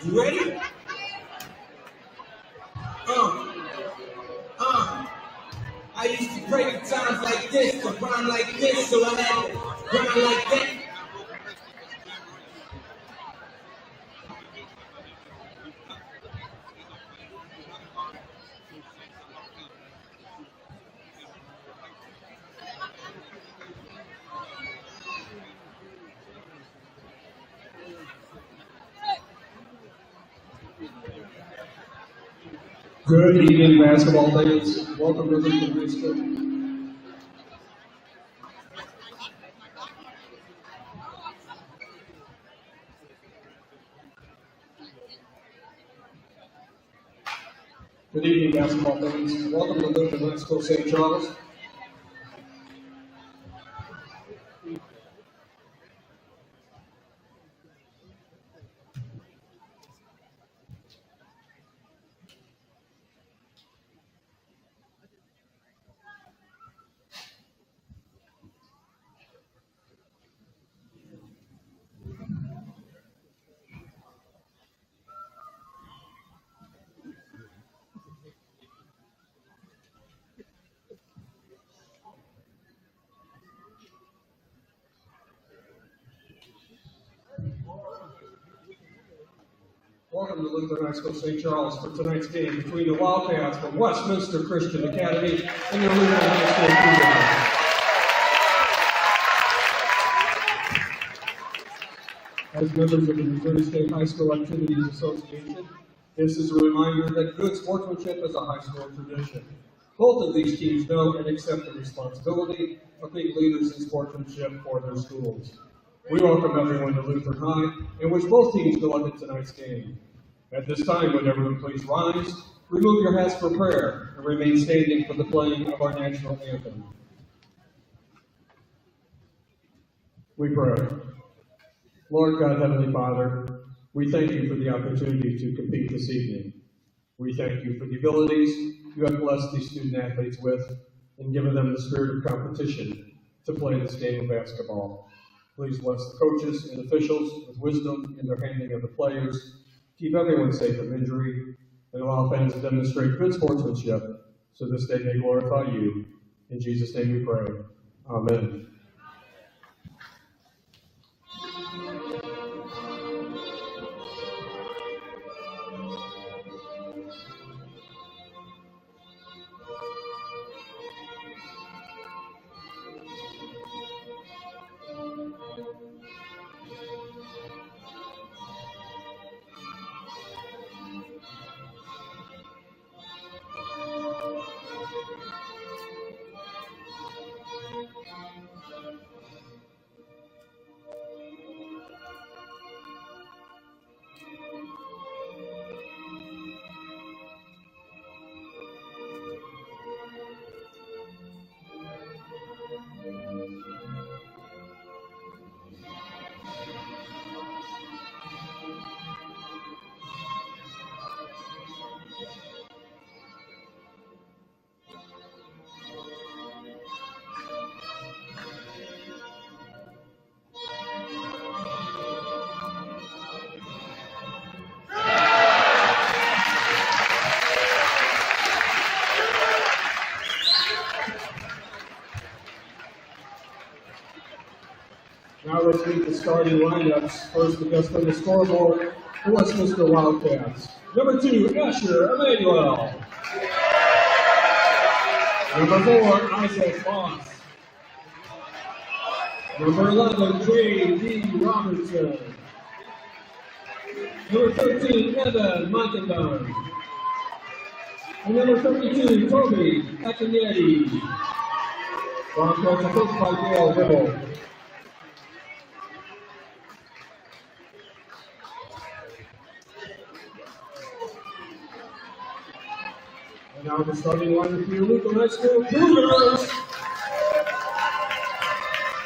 You ready? I used to pray at times like this, to rhyme like this, so I had to rhyme like that. Good evening, basketball fans. Welcome to Lutheran High School. Good evening, basketball fans. Welcome to Lutheran High School, St. Charles. Welcome to Lutheran High School, St. Charles, for tonight's game between the Wildcats from Westminster Christian Academy and your Lutheran High School Cougars. As members of the Missouri State High School Activities Association, this is a reminder that good sportsmanship is a high school tradition. Both of these teams know and accept the responsibility of being leaders in sportsmanship for their schools. We welcome everyone to Lutheran High and wish both teams good luck in tonight's game. At this time, would everyone please rise, remove your hats for prayer, and remain standing for the playing of our national anthem. We pray. Lord God, Heavenly Father, we thank you for the opportunity to compete this evening. We thank you for the abilities you have blessed these student athletes with and given them the spirit of competition to play this game of basketball. Please bless the coaches and officials with wisdom in their handling of the players, keep everyone safe from injury, and allow fans to demonstrate good sportsmanship so this day may glorify you. In Jesus' name we pray. Amen. Now let's meet the starting lineups. First, just on the scoreboard, the Westminster Wildcats. Number 2, Asher Emmanuel. Number 4, Isaac Moss. Number 11, J.D. Robertson. Number 13, Evan Monkenberg. And number 32, Toby Akinyeti. Wildcats are coached by Gail Hibble. And now the starting lineup for your Lutheran High School Cougars.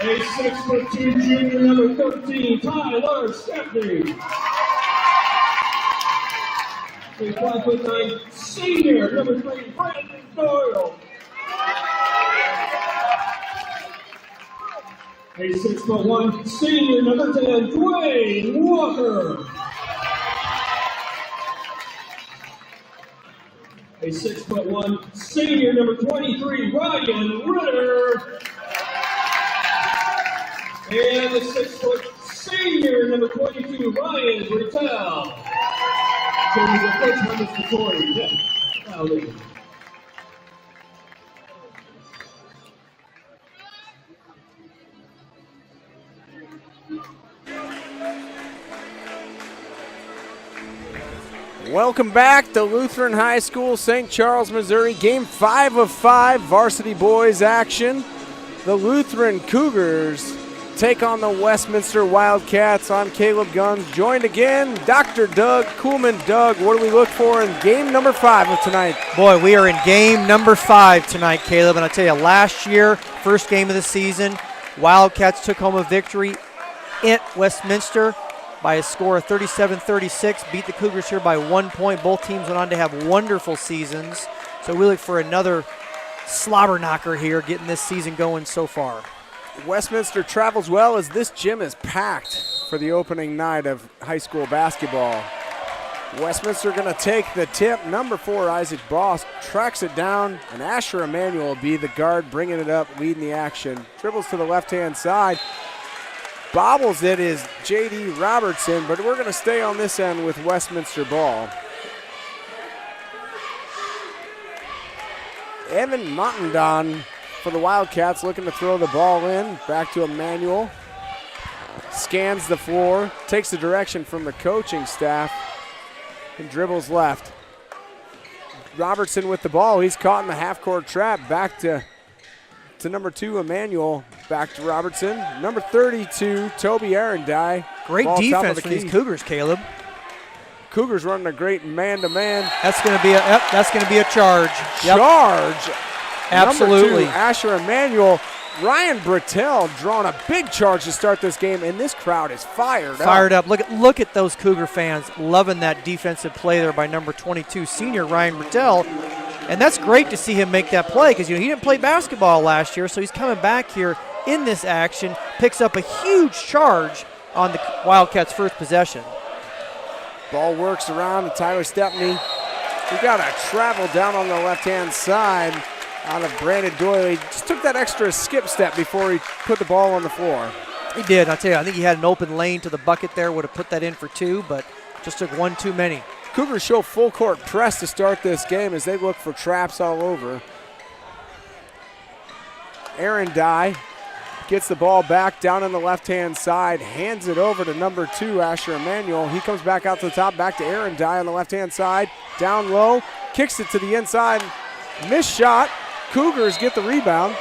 A 6'2" junior, number 13, Tyler Stepney. A 5'9" senior, number 3, Brandon Doyle. A 6'1" senior, number 10, Dwayne Walker. A 6'1" senior, number 23, Ryan Ritter. And a 6' senior, number 22, Ryan Bertel. So he's the first one is Victoria. Yeah, Howdy. Welcome back to Lutheran High School, St. Charles, Missouri. Game 5 of 5, varsity boys action. The Lutheran Cougars take on the Westminster Wildcats. I'm Caleb Guns, joined again, Dr. Doug Kuhlman. Doug, what do we look for in game number 5 of tonight? Boy, we are in game number 5 tonight, Caleb. And I tell you, last year, first game of the season, Wildcats took home a victory at Westminster by a score of 37-36, beat the Cougars here by 1 point. Both teams went on to have wonderful seasons. So we look for another slobber knocker here, getting this season going so far. Westminster travels well as this gym is packed for the opening night of high school basketball. Westminster going to take the tip. Number 4, Isaac Boss, tracks it down, and Asher Emanuel will be the guard, bringing it up, leading the action. Dribbles to the left-hand side. Bobbles it is J.D. Robertson, but we're going to stay on this end with Westminster ball. Evan Montandon for the Wildcats, looking to throw the ball in. Back to Emanuel. Scans the floor, takes the direction from the coaching staff, and dribbles left. Robertson with the ball. He's caught in the half-court trap. Back to number 2, Emanuel. Back to Robertson. Number 32, Toby Arendai. Great Ball defense for these Cougars, Caleb. Cougars running a great man-to-man. That's going to be a charge. Yep. Charge. Absolutely. Number 2, Asher Emanuel. Ryan Brattel drawing a big charge to start this game, and this crowd is fired up. Look at those Cougar fans loving that defensive play there by number 22, senior Ryan Brattel. And that's great to see him make that play because he didn't play basketball last year, so he's coming back here in this action, picks up a huge charge on the Wildcats' first possession. Ball works around to Tyler Stepney. We got a travel down on the left-hand side out of Brandon Doyle. He just took that extra skip step before he put the ball on the floor. He did. I tell you, I think he had an open lane to the bucket there, would have put that in for 2, but just took 1 too many. Cougars show full court press to start this game as they look for traps all over. Aaron Dye gets the ball back down on the left-hand side, hands it over to number 2, Asher Emanuel. He comes back out to the top, back to Aaron Dye on the left-hand side, down low, kicks it to the inside, missed shot. Cougars get the rebound.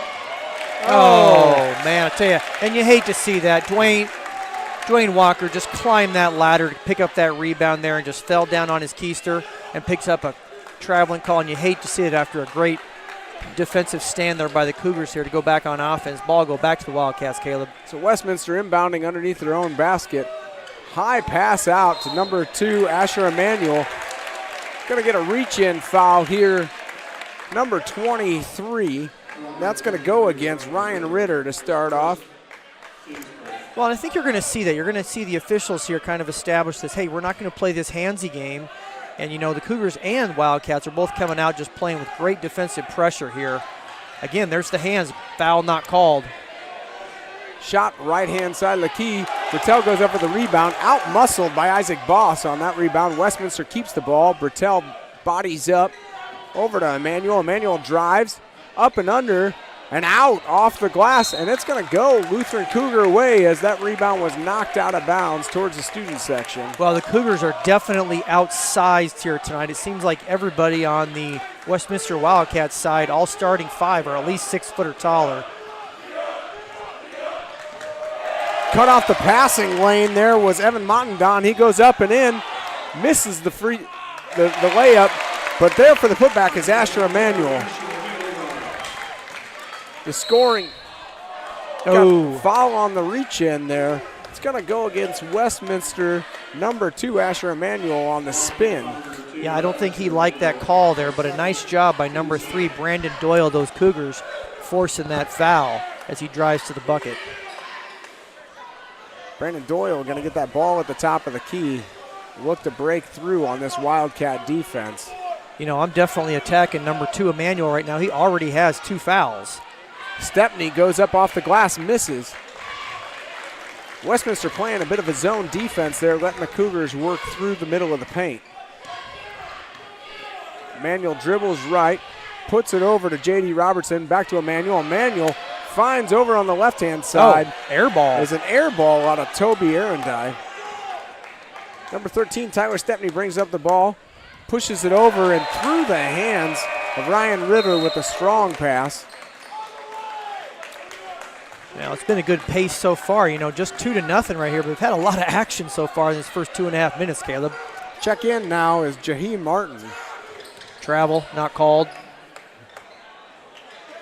Oh, man, I tell you, and you hate to see that. Dwayne Walker just climbed that ladder to pick up that rebound there and just fell down on his keister and picks up a traveling call, and you hate to see it after a great defensive stand there by the Cougars here to go back on offense. Ball go back to the Wildcats, Caleb. So Westminster inbounding underneath their own basket. High pass out to number 2, Asher Emanuel. Going to get a reach-in foul here. Number 23. That's going to go against Ryan Ritter to start off. Well, I think you're going to see that. You're going to see the officials here kind of establish this, hey, we're not going to play this handsy game. And, you know, the Cougars and Wildcats are both coming out just playing with great defensive pressure here. Again, there's the hands. Foul not called. Shot right-hand side, Lakey. Brattel goes up for the rebound. Out-muscled by Isaac Boss on that rebound. Westminster keeps the ball. Brattel bodies up over to Emanuel. Emanuel drives up and under and out off the glass, and it's going to go Lutheran Cougar way as that rebound was knocked out of bounds towards the student section. Well, the Cougars are definitely outsized here tonight. It seems like everybody on the Westminster Wildcats side, all starting 5, are at least 6 foot or taller. Cut off the passing lane there was Evan Montandon. He goes up and in, misses the layup, but there for the putback is Asher Emanuel. The scoring, foul on the reach-in there. It's going to go against Westminster, number 2, Asher Emanuel on the spin. Yeah, I don't think he liked that call there, but a nice job by number 3, Brandon Doyle, those Cougars, forcing that foul as he drives to the bucket. Brandon Doyle going to get that ball at the top of the key. Look to break through on this Wildcat defense. You know, I'm definitely attacking number 2, Emanuel, right now. He already has 2 fouls. Stepney goes up off the glass, misses. Westminster playing a bit of a zone defense there, letting the Cougars work through the middle of the paint. Emanuel dribbles right, puts it over to J.D. Robertson, back to Emanuel. Emanuel finds over on the left-hand side. Air ball. There's an air ball out of Toby Arendai. Number 13, Tyler Stepney brings up the ball. pushes it over and through the hands of Ryan Ritter with a strong pass. Now, it's been a good pace so far, just 2-0 right here, but we've had a lot of action so far in this first 2.5 minutes, Caleb. Check in now is Jaheim Martin. Travel, not called.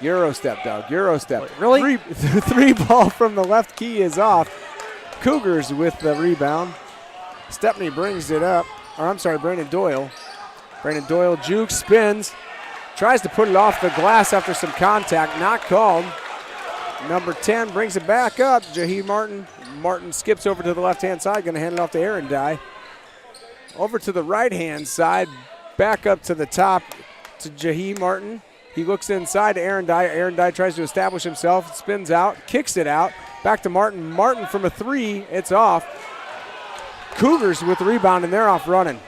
Euro step, Doug, Euro step. Wait, really? Three ball from the left key is off. Cougars with the rebound. Stepney brings it up, Brandon Doyle. Brandon Doyle jukes, spins, tries to put it off the glass after some contact, not called. Number 10 brings it back up. Jaheim Martin. Martin skips over to the left-hand side, going to hand it off to Aaron Dye. Over to the right-hand side, back up to the top to Jaheim Martin. He looks inside to Aaron Dye. Aaron Dye tries to establish himself, spins out, kicks it out. Back to Martin. Martin from a three, it's off. Cougars with the rebound, and they're off running.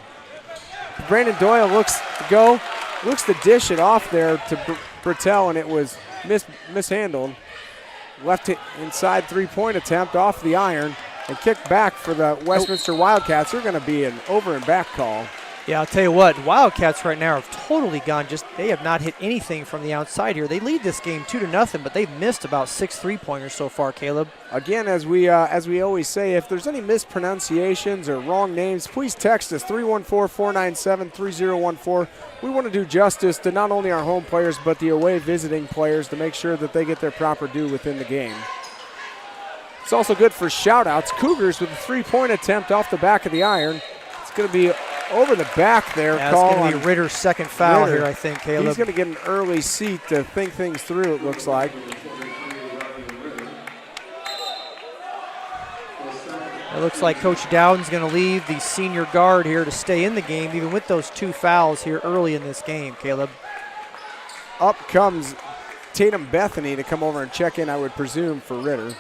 Brandon Doyle looks to dish it off there to Bertel, and it was mishandled. Left inside three-point attempt off the iron and kicked back for the Westminster Wildcats. They're going to be an over and back call. Yeah, I'll tell you what, Wildcats right now have totally gone they have not hit anything from the outside here. They lead this game 2-0, but they've missed about 6 3-pointers so far, Caleb. Again, as we always say, if there's any mispronunciations or wrong names, please text us 314-497-3014. We want to do justice to not only our home players, but the away visiting players to make sure that they get their proper due within the game. It's also good for shout-outs. Cougars with a three-point attempt off the back of the iron. It's going to be over the back there. Yeah, it's going to be Ritter's second foul here, I think, Caleb. He's going to get an early seat to think things through, it looks like. It looks like Coach Dowden's going to leave the senior guard here to stay in the game, even with those 2 fouls here early in this game, Caleb. Up comes Tatum Bethany to come over and check in, I would presume, for Ritter.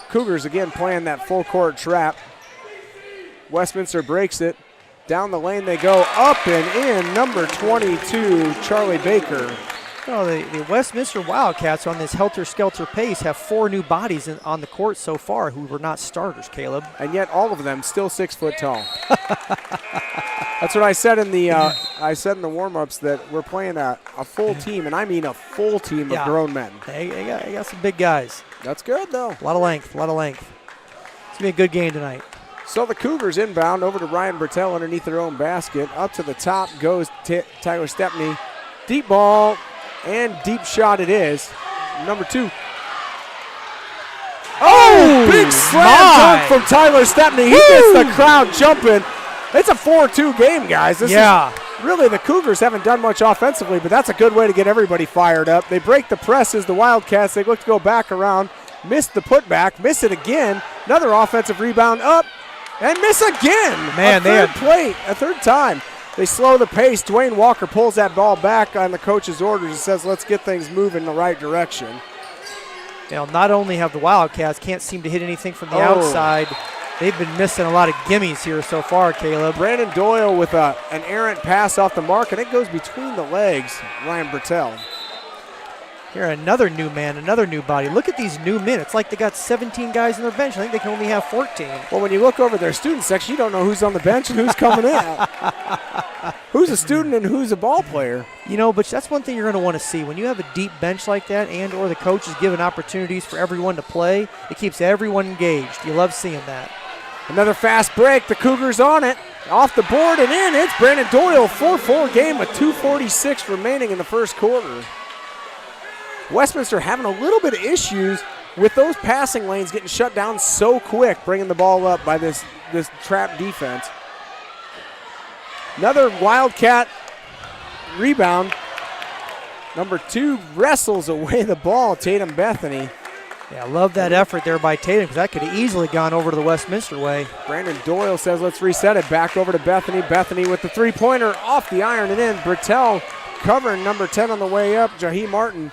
Cougars again playing that full court trap. Westminster breaks it. Down the lane they go, up and in, number 22, Charlie Baker. Well, the Westminster Wildcats on this helter-skelter pace have 4 new bodies on the court so far who were not starters, Caleb. And yet all of them still 6 foot tall. That's what I said in the warm-ups, that we're playing a full team, and I mean a full team of grown men. They got some big guys. That's good, though. A lot of length. It's going to be a good game tonight. So the Cougars inbound over to Ryan Bertel underneath their own basket. Up to the top goes Tyler Stepney. Deep ball and deep shot it is. Number 2. Oh, big slam dunk from Tyler Stepney. He gets the crowd jumping. It's a 4-2 game, guys. Really, the Cougars haven't done much offensively, but that's a good way to get everybody fired up. They break the presses, the Wildcats. They look to go back around. Miss the putback. Miss it again. Another offensive rebound up. And miss again. Man, a third time. They slow the pace. Dwayne Walker pulls that ball back on the coach's orders and says, let's get things moving in the right direction. Not only have the Wildcats can't seem to hit anything from the outside, they've been missing a lot of gimmies here so far, Caleb. Brandon Doyle with an errant pass off the mark, and it goes between the legs, Ryan Bertel. Here, another new man, another new body. Look at these new men. It's like they got 17 guys on their bench. I think they can only have 14. Well, when you look over their student section, you don't know who's on the bench and who's coming in. Who's a student and who's a ball player. But that's one thing you're going to want to see. When you have a deep bench like that and or the coach is giving opportunities for everyone to play, it keeps everyone engaged. You love seeing that. Another fast break. The Cougars on it. Off the board and in. It's Brandon Doyle. 4-4 game with 2:46 remaining in the first quarter. Westminster having a little bit of issues with those passing lanes getting shut down so quick, bringing the ball up by this trap defense. Another Wildcat rebound. Number 2 wrestles away the ball, Tatum Bethany. Yeah, I love that effort there by Tatum because that could have easily gone over to the Westminster way. Brandon Doyle says let's reset it. Back over to Bethany. Bethany with the three-pointer off the iron and in. Bertel covering number 10 on the way up, Jaheim Martin.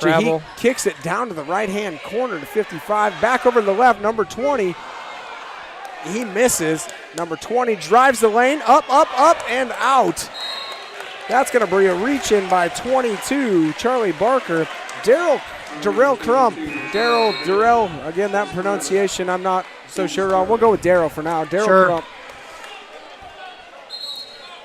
Travel. He kicks it down to the right-hand corner to 55. Back over to the left, number 20. He misses. Number 20 drives the lane. Up, and out. That's going to be a reach-in by 22, Charlie Barker. Darrell Crump. Darrell, again, that pronunciation I'm not so sure on. We'll go with Darrell for now. Darrell Crump.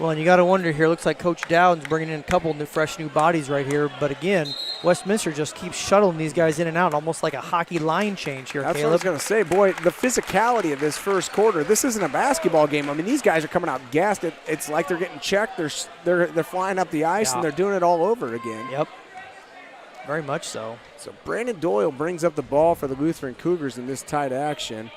Well, and you got to wonder here, looks like Coach Dowden's bringing in a couple new fresh new bodies right here. But again, Westminster just keeps shuttling these guys in and out, almost like a hockey line change here, That's Caleb. what I was going to say. Boy, the physicality of this first quarter, this isn't a basketball game. I mean, these guys are coming out gassed. It's like they're getting checked. They're flying up the ice, and they're doing it all over again. Yep, very much so. So Brandon Doyle brings up the ball for the Lutheran Cougars in this tight action.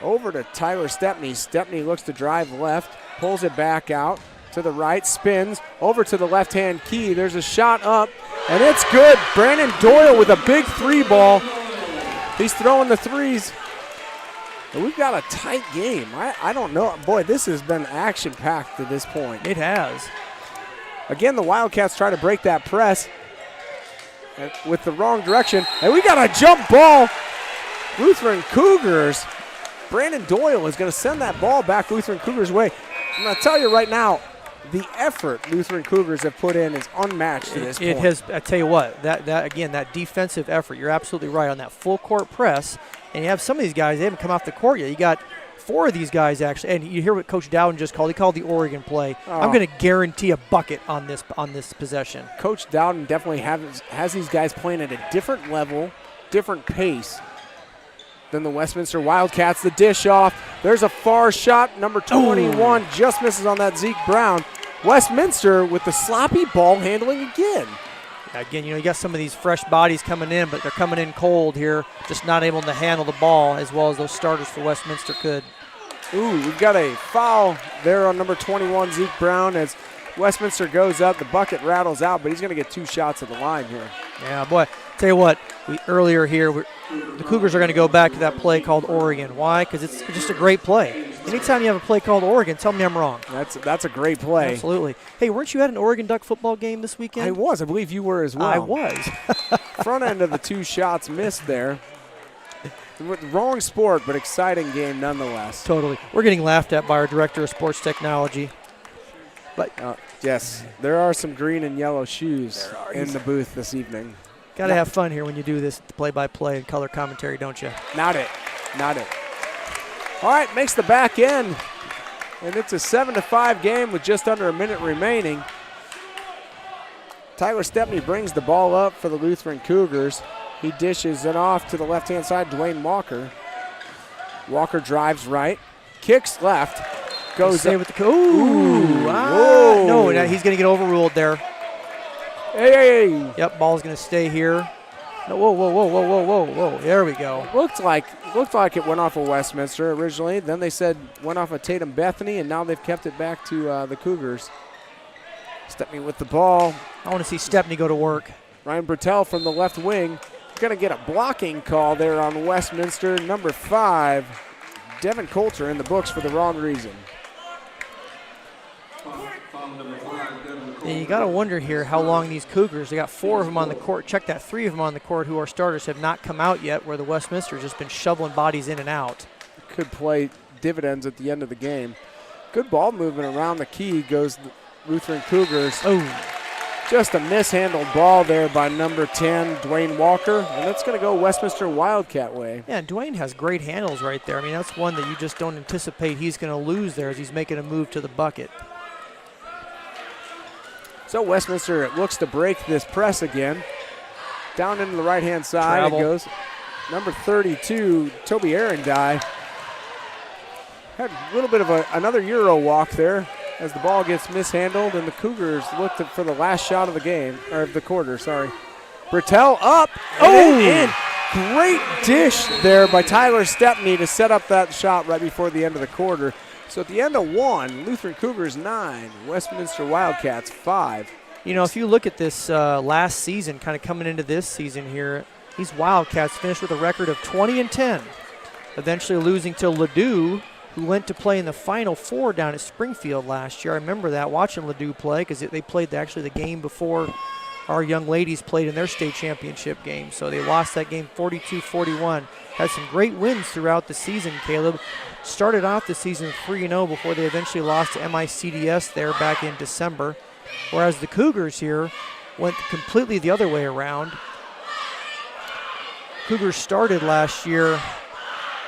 Over to Tyler Stepney. Stepney looks to drive left, pulls it back out to the right, spins over to the left-hand key. There's a shot up, and it's good. Brandon Doyle with a big three ball. He's throwing the threes. And we've got a tight game. I don't know. Boy, this has been action-packed to this point. It has. Again, the Wildcats try to break that press with the wrong direction, and we got a jump ball. Lutheran Cougars. Brandon Doyle is going to send that ball back Lutheran Cougars' way. I'm going to tell you right now, the effort Lutheran Cougars have put in is unmatched to this point. It has. I tell you what, that defensive effort. You're absolutely right on that full court press. And you have some of these guys, they haven't come off the court yet. You got 4 of these guys actually, and you hear what Coach Dowden just called. He called the Oregon play. Oh. I'm going to guarantee a bucket on this possession. Coach Dowden definitely has these guys playing at a different level, different pace than the Westminster Wildcats. The dish off. There's a far shot. Number 21 just misses on that Zeke Brown. Westminster with the sloppy ball handling again. Again, you got some of these fresh bodies coming in, but they're coming in cold here, just not able to handle the ball as well as those starters for Westminster could. Ooh, we've got a foul there on number 21, Zeke Brown, as Westminster goes up. The bucket rattles out, but he's going to get 2 shots at the line here. Yeah, boy, tell you what, earlier here, the Cougars are going to go back to that play called Oregon. Why? Because it's just a great play. Anytime you have a play called Oregon, tell me I'm wrong. That's a great play. Absolutely. Hey, weren't you at an Oregon Duck football game this weekend? I was. I believe you were as well. I was. Front end of the 2 shots missed there. Wrong sport, but exciting game nonetheless. Totally. We're getting laughed at by our director of sports technology. But yes, there are some green and yellow shoes in the booth this evening. Got to have fun here when you do this play-by-play and color commentary, don't you? Not it. All right, makes the back end, and it's a 7-5 game with just under a minute remaining. Tyler Stepney brings the ball up for the Lutheran Cougars. He dishes it off to the left-hand side, Dwayne Walker. Walker drives right, kicks left, goes up. With the no, he's going to get overruled there. Hey. Yep, ball's going to stay here. No, whoa. There we go. Looked like it went off of Westminster originally. Then they said went off of Tatum Bethany, and now they've kept it back to the Cougars. Stepney with the ball. I want to see Stepney go to work. Ryan Bertel from the left wing. Going to get a blocking call there on Westminster. Number 5, Devin Coulter in the books for the wrong reason. And you got to wonder here how long these Cougars, they got 4 of them on the court. Check that, 3 of them on the court who are starters have not come out yet, where the Westminster just been shoveling bodies in and out. Could play dividends at the end of the game. Good ball movement around the key goes the Lutheran Cougars. Oh, just a mishandled ball there by number 10, Dwayne Walker, and that's going to go Westminster Wildcat way. Yeah, and Dwayne has great handles right there. I mean, that's one that you just don't anticipate he's going to lose there as he's making a move to the bucket. So Westminster looks to break this press again. Down into the right-hand side Travel. It goes. Number 32, Toby Arendye. Had a little bit of another Euro walk there as the ball gets mishandled, and the Cougars looked for the last shot of the game, or of the quarter, sorry. Bertel up. And great dish there by Tyler Stepney to set up that shot right before the end of the quarter. So at the end of 1, Lutheran Cougars 9, Westminster Wildcats 5. You know, if you look at this last season, kind of coming into this season here, these Wildcats finished with a record of 20-10, eventually losing to Ladue, who went to play in the Final Four down at Springfield last year. I remember that, watching Ladue play, because they played actually the game before our young ladies played in their state championship game. So they lost that game 42-41. Had some great wins throughout the season, Caleb. Started off the season 3-0 before they eventually lost to MICDS there back in December. Whereas the Cougars here went completely the other way around. Cougars started last year,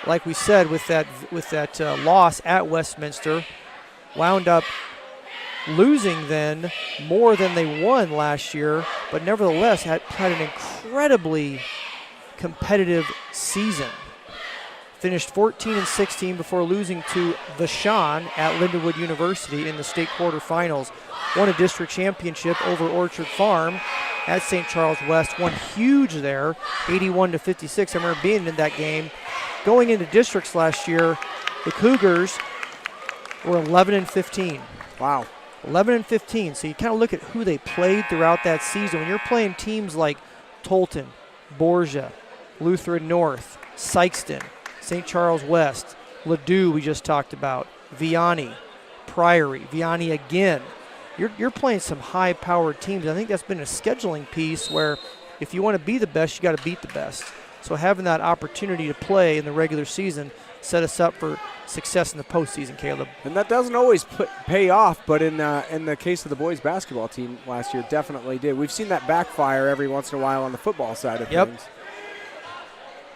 like we said, with that loss at Westminster. Wound up losing then more than they won last year, but nevertheless had an incredibly competitive season. Finished 14-16 before losing to Vashon at Lindenwood University in the state quarterfinals. Won a district championship over Orchard Farm at St. Charles West. Won huge there, 81-56. I remember being in that game. Going into districts last year, the Cougars were 11-15. Wow. 11-15. So you kind of look at who they played throughout that season. When you're playing teams like Tolton, Borgia, Lutheran North, Sykeston, St. Charles West, Ladue we just talked about, Vianney, Priory, Vianney again. You're playing some high-powered teams. I think that's been a scheduling piece where if you want to be the best, you got to beat the best. So having that opportunity to play in the regular season set us up for success in the postseason, Caleb. And that doesn't always pay off, but in the case of the boys basketball team last year, definitely did. We've seen that backfire every once in a while on the football side of things.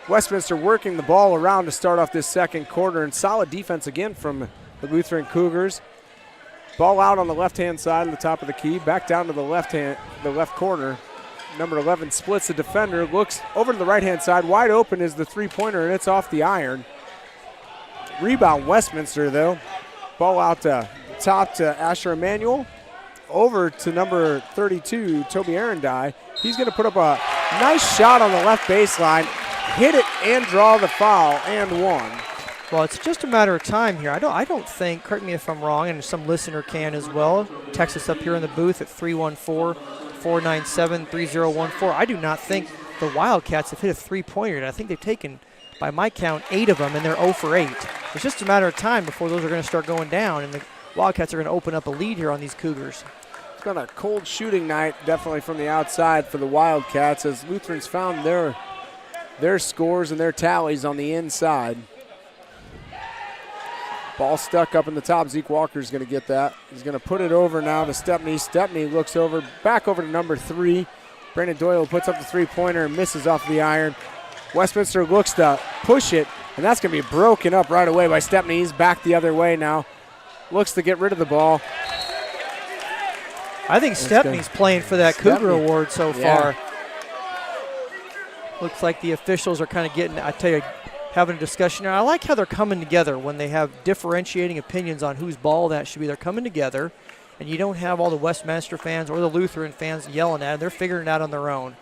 Westminster working the ball around to start off this second quarter, and solid defense again from the Lutheran Cougars. Ball out on the left-hand side of the top of the key, back down to the left corner. Number 11 splits the defender, looks over to the right-hand side. Wide open is the three-pointer, and it's off the iron. Rebound Westminster, though. Ball out to top to Asher Emanuel. Over to number 32, Toby Arendai. He's going to put up a nice shot on the left baseline, hit it and draw the foul, and one. Well, it's just a matter of time here. I don't think, correct me if I'm wrong, and some listener can as well, text us up here in the booth at 314-497-3014. I do not think the Wildcats have hit a three-pointer. I think they've taken, by my count, 8 of them, and they're 0 for 8. It's just a matter of time before those are going to start going down, and the Wildcats are going to open up a lead here on these Cougars. It's been a cold shooting night, definitely from the outside for the Wildcats, as Lutherans found their scores and their tallies on the inside. Ball stuck up in the top. Zeke Walker's going to get that. He's going to put it over now to Stepney. Stepney looks over, back over to number 3. Brandon Doyle puts up the three-pointer and misses off the iron. Westminster looks to push it, and that's going to be broken up right away by Stepney. He's back the other way now. Looks to get rid of the ball. I think Stepney's playing for that Cougar Award so far. Looks like the officials are kind of getting, I tell you, having a discussion. I like how they're coming together when they have differentiating opinions on whose ball that should be. They're coming together, and you don't have all the Westminster fans or the Lutheran fans yelling at them. They're figuring it out on their own.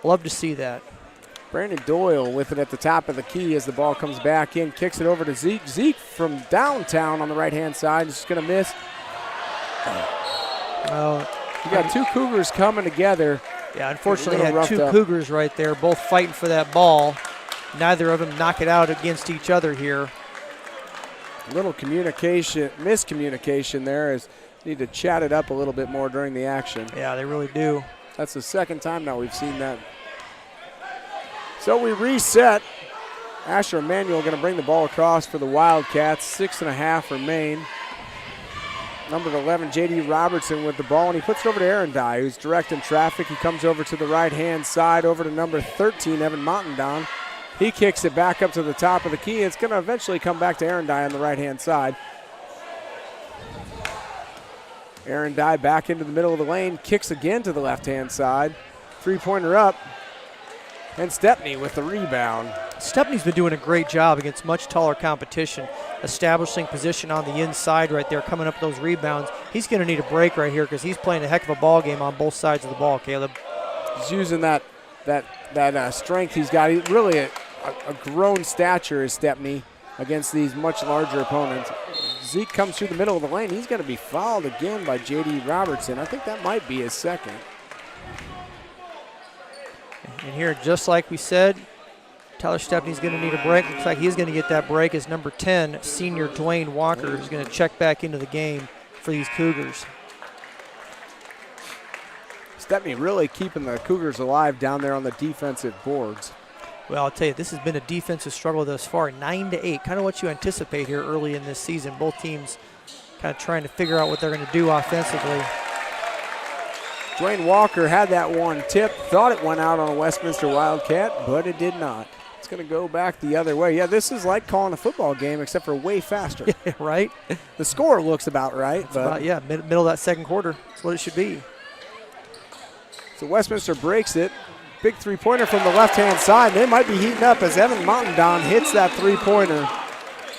Love to see that. Brandon Doyle with it at the top of the key as the ball comes back in, kicks it over to Zeke. Zeke from downtown on the right-hand side is just going to miss. You got two Cougars coming together. Yeah, unfortunately, had two Cougars right there, both fighting for that ball. Neither of them knock it out against each other here. A little miscommunication there, as need to chat it up a little bit more during the action. Yeah, they really do. That's the second time now we've seen that. So we reset. Asher Emanuel going to bring the ball across for the Wildcats. 6.5 remain. Number 11, J.D. Robertson with the ball, and he puts it over to Arendai, who's directing traffic. He comes over to the right-hand side, over to number 13, Evan Montendon. He kicks it back up to the top of the key. It's going to eventually come back to Arendai on the right-hand side. Arendai back into the middle of the lane, kicks again to the left-hand side. Three-pointer up, and Stepney with the rebound. Stepney's been doing a great job against much taller competition, establishing position on the inside right there, coming up with those rebounds. He's going to need a break right here because he's playing a heck of a ball game on both sides of the ball, Caleb. He's using that strength he's got. He's really a grown stature is Stepney against these much larger opponents. Zeke comes through the middle of the lane. He's going to be fouled again by J.D. Robertson. I think that might be his second. And here, just like we said, Tyler Stepney's going to need a break. Looks like he's going to get that break as number 10, senior Dwayne Walker, is going to check back into the game for these Cougars. Stepney really keeping the Cougars alive down there on the defensive boards. Well, I'll tell you, this has been a defensive struggle thus far, 9-8, kind of what you anticipate here early in this season. Both teams kind of trying to figure out what they're going to do offensively. Dwayne Walker had that one tip, thought it went out on a Westminster Wildcat, but it did not. It's going to go back the other way. Yeah, this is like calling a football game, except for way faster. Right? The score looks about right. But Middle of that second quarter. That's what it should be. So Westminster breaks it. Big three-pointer from the left-hand side. They might be heating up as Evan Montandon hits that three-pointer.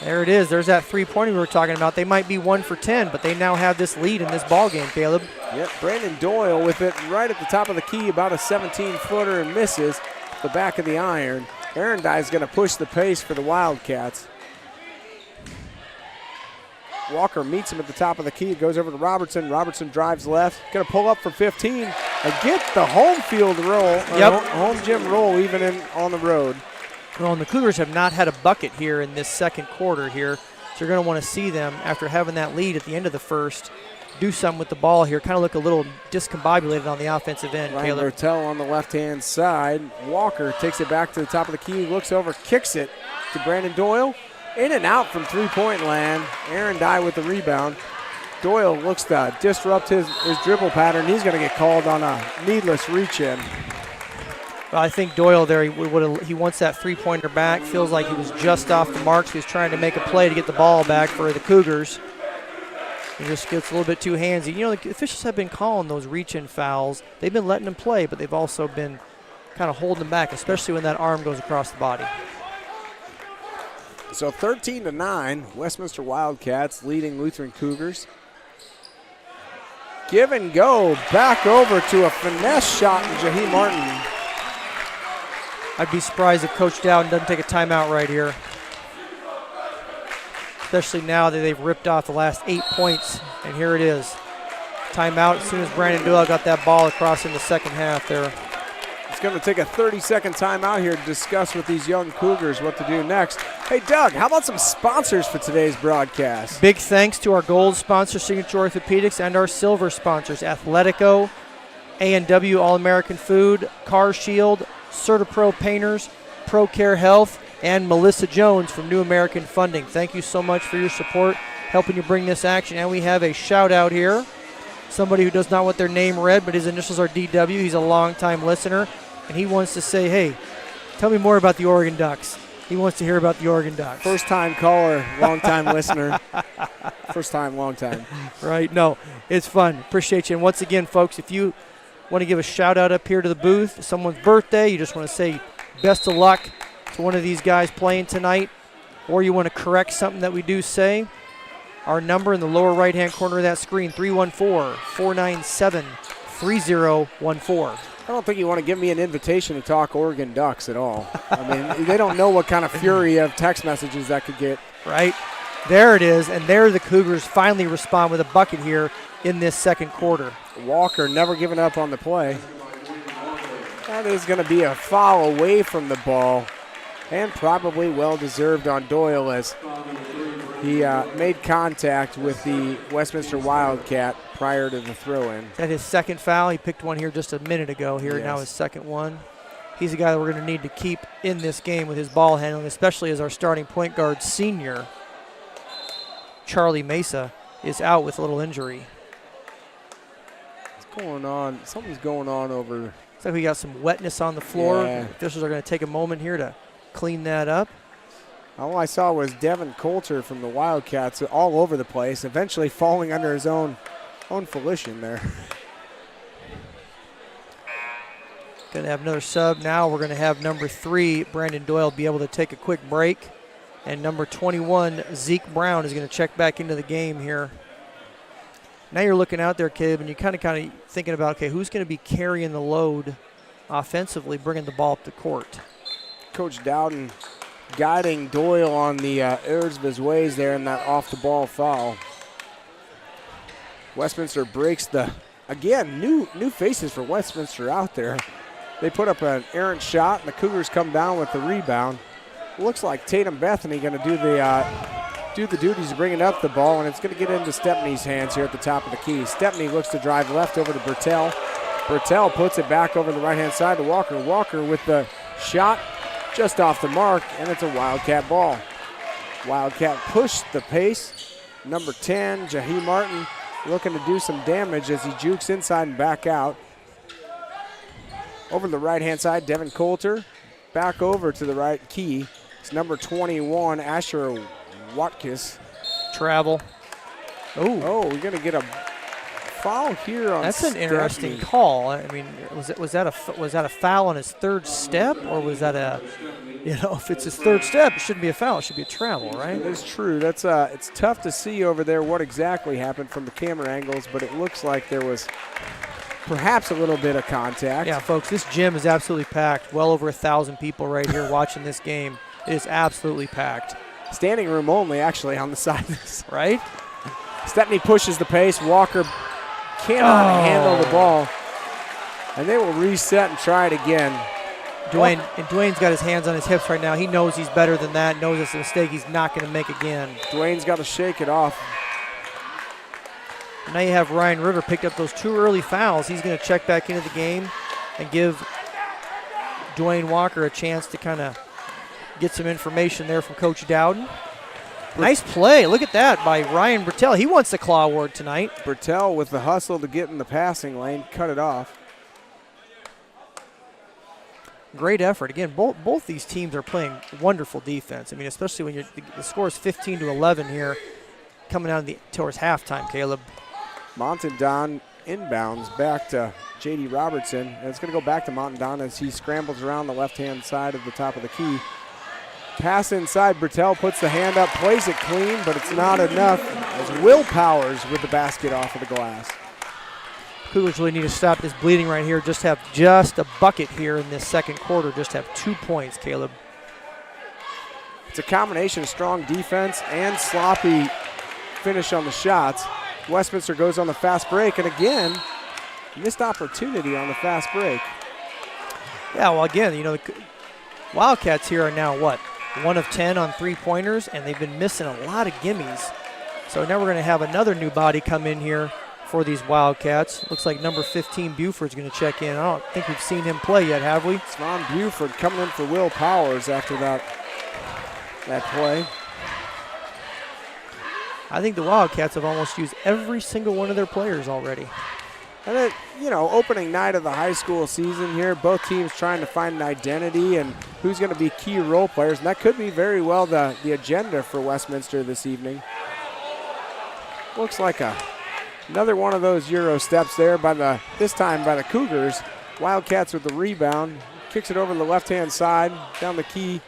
There it is. There's that three-pointer we were talking about. They might be 1 for 10, but they now have this lead in this ball game, Caleb. Yep, Brandon Doyle with it right at the top of the key, about a 17-footer, and misses the back of the iron. Arendai is going to push the pace for the Wildcats. Walker meets him at the top of the key, goes over to Robertson. Robertson drives left, going to pull up for 15 and get the home field roll, home gym roll even on the road. Well, and the Cougars have not had a bucket here in this second quarter here, so you're going to want to see them, after having that lead at the end of the first, do something with the ball here, kind of look a little discombobulated on the offensive end. Ryan Bertel on the left-hand side. Walker takes it back to the top of the key, looks over, kicks it to Brandon Doyle. In and out from three-point land. Arendai with the rebound. Doyle looks to disrupt his dribble pattern. He's going to get called on a needless reach-in. Well, I think Doyle there, he wants that three-pointer back. Feels like he was just off the mark, so he's trying to make a play to get the ball back for the Cougars. He just gets a little bit too handsy. You know, the officials have been calling those reach-in fouls. They've been letting them play, but they've also been kind of holding them back, especially when that arm goes across the body. So 13-9, Westminster Wildcats leading Lutheran Cougars. Give and go, back over to a finesse shot from Jaheim Martin. I'd be surprised if Coach Dowden doesn't take a timeout right here. Especially now that they've ripped off the last 8 points, and here it is. Timeout as soon as Brandon Doyle got that ball across in the second half there. It's going to take a 30-second timeout here to discuss with these young Cougars what to do next. Hey, Doug, how about some sponsors for today's broadcast? Big thanks to our gold sponsor, Signature Orthopedics, and our silver sponsors, Athletico, A&W All-American Food, Car Shield, CertaPro Painters, ProCare Health, and Melissa Jones from New American Funding. Thank you so much for your support, helping you bring this action. And we have a shout-out here. Somebody who does not want their name read, but his initials are DW. He's a longtime listener, and he wants to say, hey, tell me more about the Oregon Ducks. He wants to hear about the Oregon Ducks. First-time caller, long-time listener. First time, long time. Right? No, it's fun. Appreciate you. And once again, folks, if you want to give a shout-out up here to the booth, someone's birthday, you just want to say best of luck to one of these guys playing tonight, or you want to correct something that we do say, our number in the lower right-hand corner of that screen, 314-497-3014. I don't think you want to give me an invitation to talk Oregon Ducks at all. I mean, they don't know what kind of fury of text messages that could get. Right? There it is, and there the Cougars finally respond with a bucket here in this second quarter. Walker never giving up on the play. That is going to be a foul away from the ball, and probably well-deserved on Doyle as he made contact with the Westminster Wildcat prior to the throw-in. Is that his second foul? He picked one here just a minute ago here, yes. Now his second one. He's a guy that we're going to need to keep in this game with his ball handling, especially as our starting point guard senior, Charlie Mesa, is out with a little injury. What's going on? Something's going on over. Looks like we got some wetness on the floor. Yeah. Officials are going to take a moment here to clean that up. All I saw was Devin Coulter from the Wildcats all over the place, eventually falling under his own volition there. Going to have another sub. Now we're going to have number 3, Brandon Doyle, be able to take a quick break. And number 21, Zeke Brown, is going to check back into the game here. Now you're looking out there, kid, and you're kind of thinking about, okay, who's going to be carrying the load offensively, bringing the ball up the court? Coach Dowden guiding Doyle on the errors of his ways there in that off-the-ball foul. Westminster breaks again, new faces for Westminster out there. They put up an errant shot, and the Cougars come down with the rebound. Looks like Tatum Bethany going to do the duties of bringing up the ball, and it's going to get into Stepney's hands here at the top of the key. Stepney looks to drive left over to Bertel. Bertel puts it back over the right-hand side to Walker. Walker with the shot just off the mark, and it's a Wildcat ball. Wildcat pushed the pace. Number 10, Jaheim Martin, looking to do some damage as he jukes inside and back out. Over the right-hand side, Devin Coulter back over to the right key. It's number 21, Asher Watkis. Travel. Oh, we're going to get a foul here on That's an Stepney. interesting call. I mean, was that a foul on his third step, or was that a, if it's his third step, it shouldn't be a foul. It should be a travel, right? That's true. That's it's tough to see over there what exactly happened from the camera angles, but it looks like there was perhaps a little bit of contact. Yeah, folks, this gym is absolutely packed. Well over 1,000 people right here watching this game. It is absolutely packed. Standing room only, actually, on the side of this. Right? Stepney pushes the pace. Walker cannot handle the ball. And they will reset and try it again. Dwayne's got his hands on his hips right now. He knows he's better than that, knows it's a mistake he's not going to make again. Dwayne's got to shake it off. Now you have Ryan Ritter picked up those 2 early fouls. He's going to check back into the game and give Dwayne Walker a chance to kind of get some information there from Coach Dowden. Nice play. Look at that by Ryan Bertel. He wants the claw award tonight. Bertel with the hustle to get in the passing lane, cut it off. Great effort. Again, both these teams are playing wonderful defense. I mean, especially when the score is 15-11 here, coming out towards halftime, Caleb. Montandon inbounds back to J.D. Robertson, and it's going to go back to Montandon as he scrambles around the left-hand side of the top of the key. Pass inside, Bertel puts the hand up, plays it clean, but it's not enough as Will Powers with the basket off of the glass. Cougars really need to stop this bleeding right here. Just have a bucket here in this second quarter. Just have 2 points, Caleb. It's a combination of strong defense and sloppy finish on the shots. Westminster goes on the fast break, and again, missed opportunity on the fast break. Yeah, well, again, the Wildcats here are now, 1 of 10 on 3-pointers, and they've been missing a lot of gimmies. So now we're going to have another new body come in here for these Wildcats. Looks like number 15, Buford's going to check in. I don't think we've seen him play yet, have we? It's Ron Buford coming in for Will Powers after that play. I think the Wildcats have almost used every single one of their players already. And it, opening night of the high school season here, both teams trying to find an identity and who's going to be key role players. And that could be very well the agenda for Westminster this evening. Looks like another one of those Euro steps there this time by the Cougars. Wildcats with the rebound. Kicks it over to the left-hand side, down the key.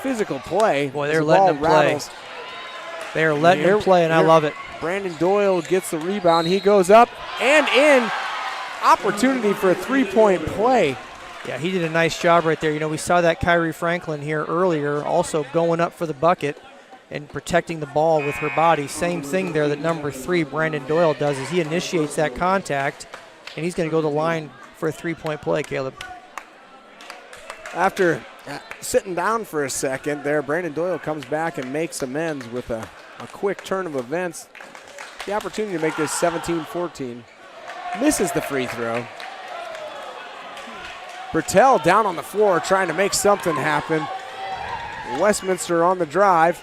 Physical play. Boy, they're letting them play. They are letting him play, and I love it. Brandon Doyle gets the rebound. He goes up and in. Opportunity for a 3-point play. Yeah, he did a nice job right there. We saw that Kyrie Franklin here earlier also going up for the bucket and protecting the ball with her body. Same thing there that number 3, Brandon Doyle, does is he initiates that contact, and he's going to go to the line for a 3-point play, Caleb. After sitting down for a second there, Brandon Doyle comes back and makes amends with a quick turn of events. The opportunity to make this 17-14. Misses the free throw. Bertel down on the floor trying to make something happen. Westminster on the drive.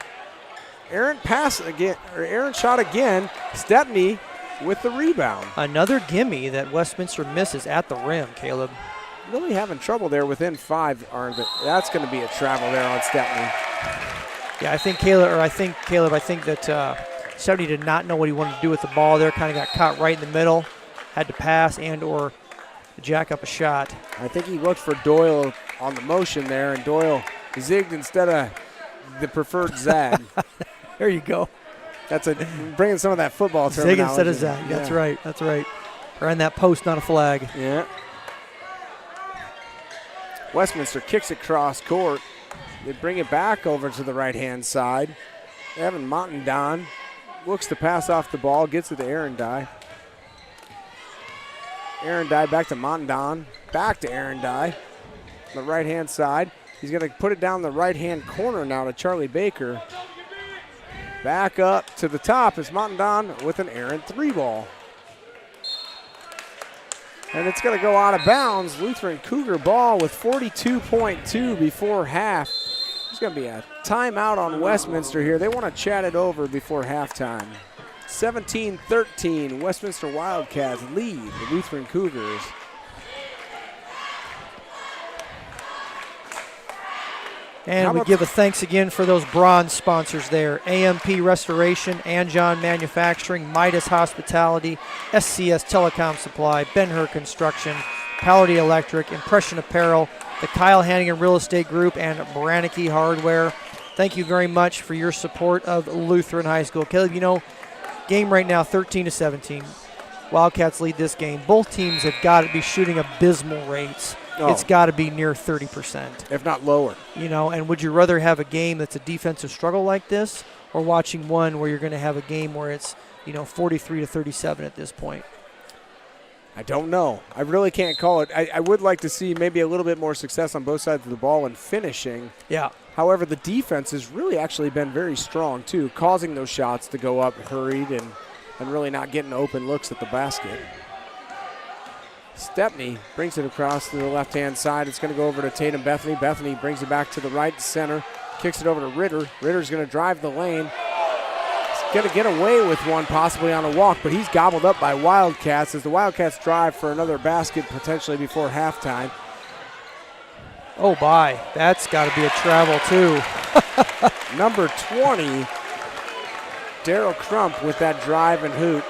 Aaron shot again. Stepney with the rebound. Another gimme that Westminster misses at the rim, Caleb. Really having trouble there within 5, aren't they? That's going to be a travel there on Stepney. Yeah, I think that Stepney did not know what he wanted to do with the ball there. Kind of got caught right in the middle. Had to pass and or jack up a shot. I think he looked for Doyle on the motion there, and Doyle zigged instead of the preferred zag. There you go. That's bringing some of that football terminology. Zig instead of zag. That's right. That's right. Around that post, not a flag. Yeah. Westminster kicks it cross court. They bring it back over to the right-hand side. Evan Montandon looks to pass off the ball, gets it to Aaron Dye. Aaron Dye back to Montandon, back to Aaron Dye. On the right-hand side. He's going to put it down the right-hand corner now to Charlie Baker. Back up to the top is Montandon with an errant 3-ball. And it's going to go out of bounds. Lutheran Cougar ball with 42.2 before half. There's going to be a timeout on Westminster here. They want to chat it over before halftime. 17-13, Westminster Wildcats lead the Lutheran Cougars. And we give a thanks again for those bronze sponsors there. AMP Restoration, Anjon Manufacturing, Midas Hospitality, SCS Telecom Supply, Ben-Hur Construction, Paladin Electric, Impression Apparel, the Kyle Hannigan Real Estate Group, and Brannicky Hardware. Thank you very much for your support of Lutheran High School. Caleb, you know, game right now 13-17. Wildcats lead this game. Both teams have got to be shooting abysmal rates. Oh. It's got to be near 30%. If not lower. You know, and would you rather have a game that's a defensive struggle like this, or watching one where you're going to have a game where it's, 43-37 at this point? I don't know. I really can't call it. I would like to see maybe a little bit more success on both sides of the ball in finishing. Yeah. However, the defense has really actually been very strong, too, causing those shots to go up hurried and really not getting open looks at the basket. Stepney brings it across to the left-hand side. It's going to go over to Tatum Bethany. Bethany brings it back to the right center, kicks it over to Ritter. Ritter's going to drive the lane. He's going to get away with one possibly on a walk, but he's gobbled up by Wildcats as the Wildcats drive for another basket potentially before halftime. Oh, my. That's got to be a travel, too. Number 20, Daryl Crump with that drive and hoot.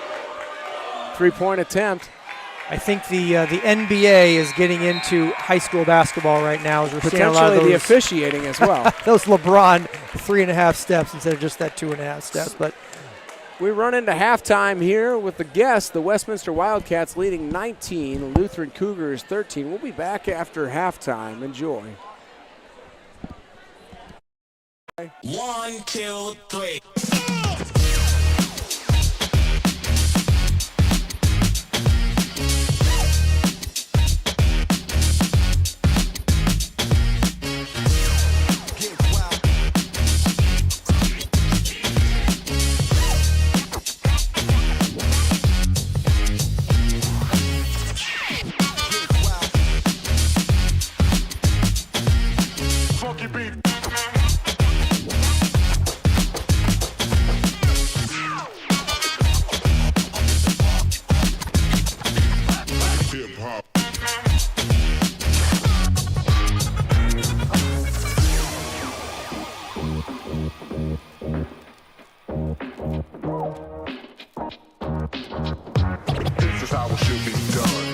Three-point attempt. I think the NBA is getting into high school basketball right now. As we're seeing a lot of those, the officiating as well. Those LeBron 3.5 steps instead of just that 2.5 steps. But we run into halftime here with the guests, the Westminster Wildcats leading 19, Lutheran Cougars 13. We'll be back after halftime. Enjoy. 1, 2, 3. This is how it should be done.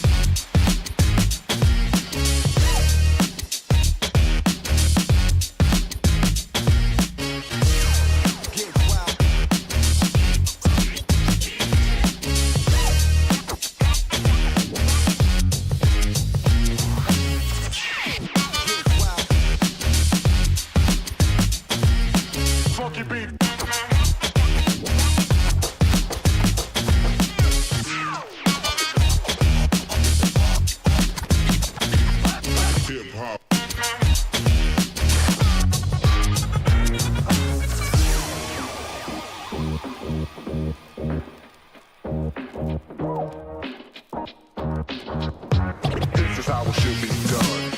Funky beat. Hip hop. This is how it should be done.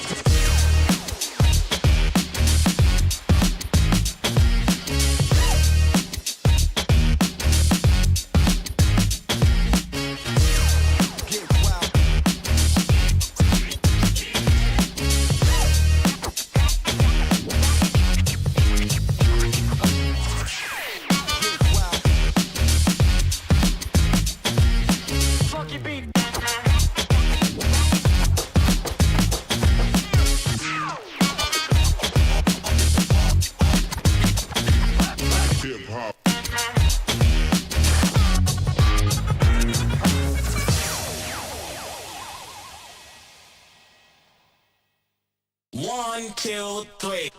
Hip hop. One, two, three.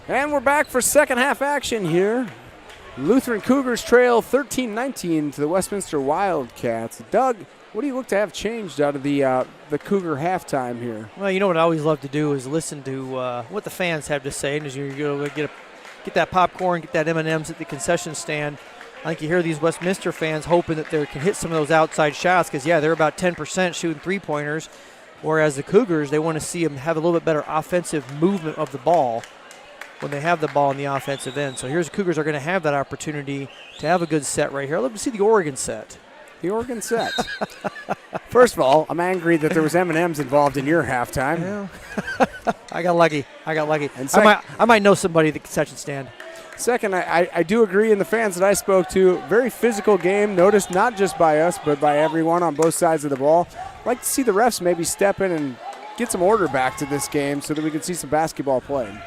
And we're back for second half action here. Lutheran Cougars trail 13-19 to the Westminster Wildcats. Doug, what do you look to have changed out of the Cougar halftime here? Well, you know what I always love to do is listen to what the fans have to say. And as you go get that popcorn, get that M&Ms at the concession stand, I think you hear these Westminster fans hoping that they can hit some of those outside shots because, yeah, they're about 10% shooting three-pointers, whereas the Cougars, they want to see them have a little bit better offensive movement of the ball when they have the ball in the offensive end. So here's the Cougars are going to have that opportunity to have a good set right here. I'd love to see the Oregon set. The Oregon set. First of all, I'm angry that there was M&Ms involved in your halftime. Yeah. I got lucky. And I might know somebody at the concession stand. Second, I do agree, in the fans that I spoke to, very physical game, noticed not just by us, but by everyone on both sides of the ball. I'd like to see the refs maybe step in and get some order back to this game so that we can see some basketball played.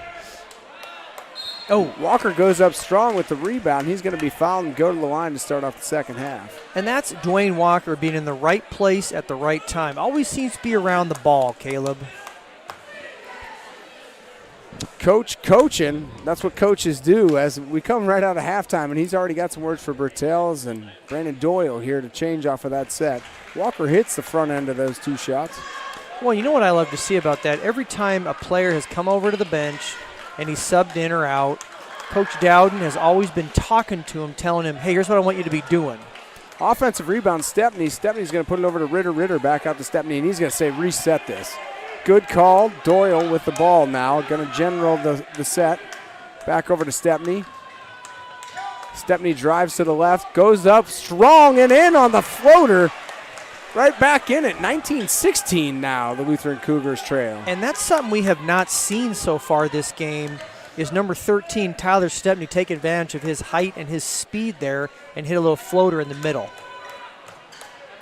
Oh, Walker goes up strong with the rebound. He's going to be fouled and go to the line to start off the second half. And that's Dwayne Walker being in the right place at the right time. Always seems to be around the ball, Caleb. Coach coaching, that's what coaches do. As we come right out of halftime, and he's already got some words for Bertels and Brandon Doyle here to change off of that set. Walker hits the front end of those two shots. Well, you know what I love to see about that? Every time a player has come over to the bench and he's subbed in or out, Coach Dowden has always been talking to him, telling him, hey, here's what I want you to be doing. Offensive rebound, Stepney. Stepney's going to put it over to Ritter. Ritter back out to Stepney, and he's going to say reset this. Good call. Doyle with the ball now. Going to general the set. Back over to Stepney. Stepney drives to the left, goes up strong and in on the floater. Right back in it. 19-16 now, the Lutheran Cougars trail. And that's something we have not seen so far this game, is number 13, Tyler Stepney, take advantage of his height and his speed there and hit a little floater in the middle.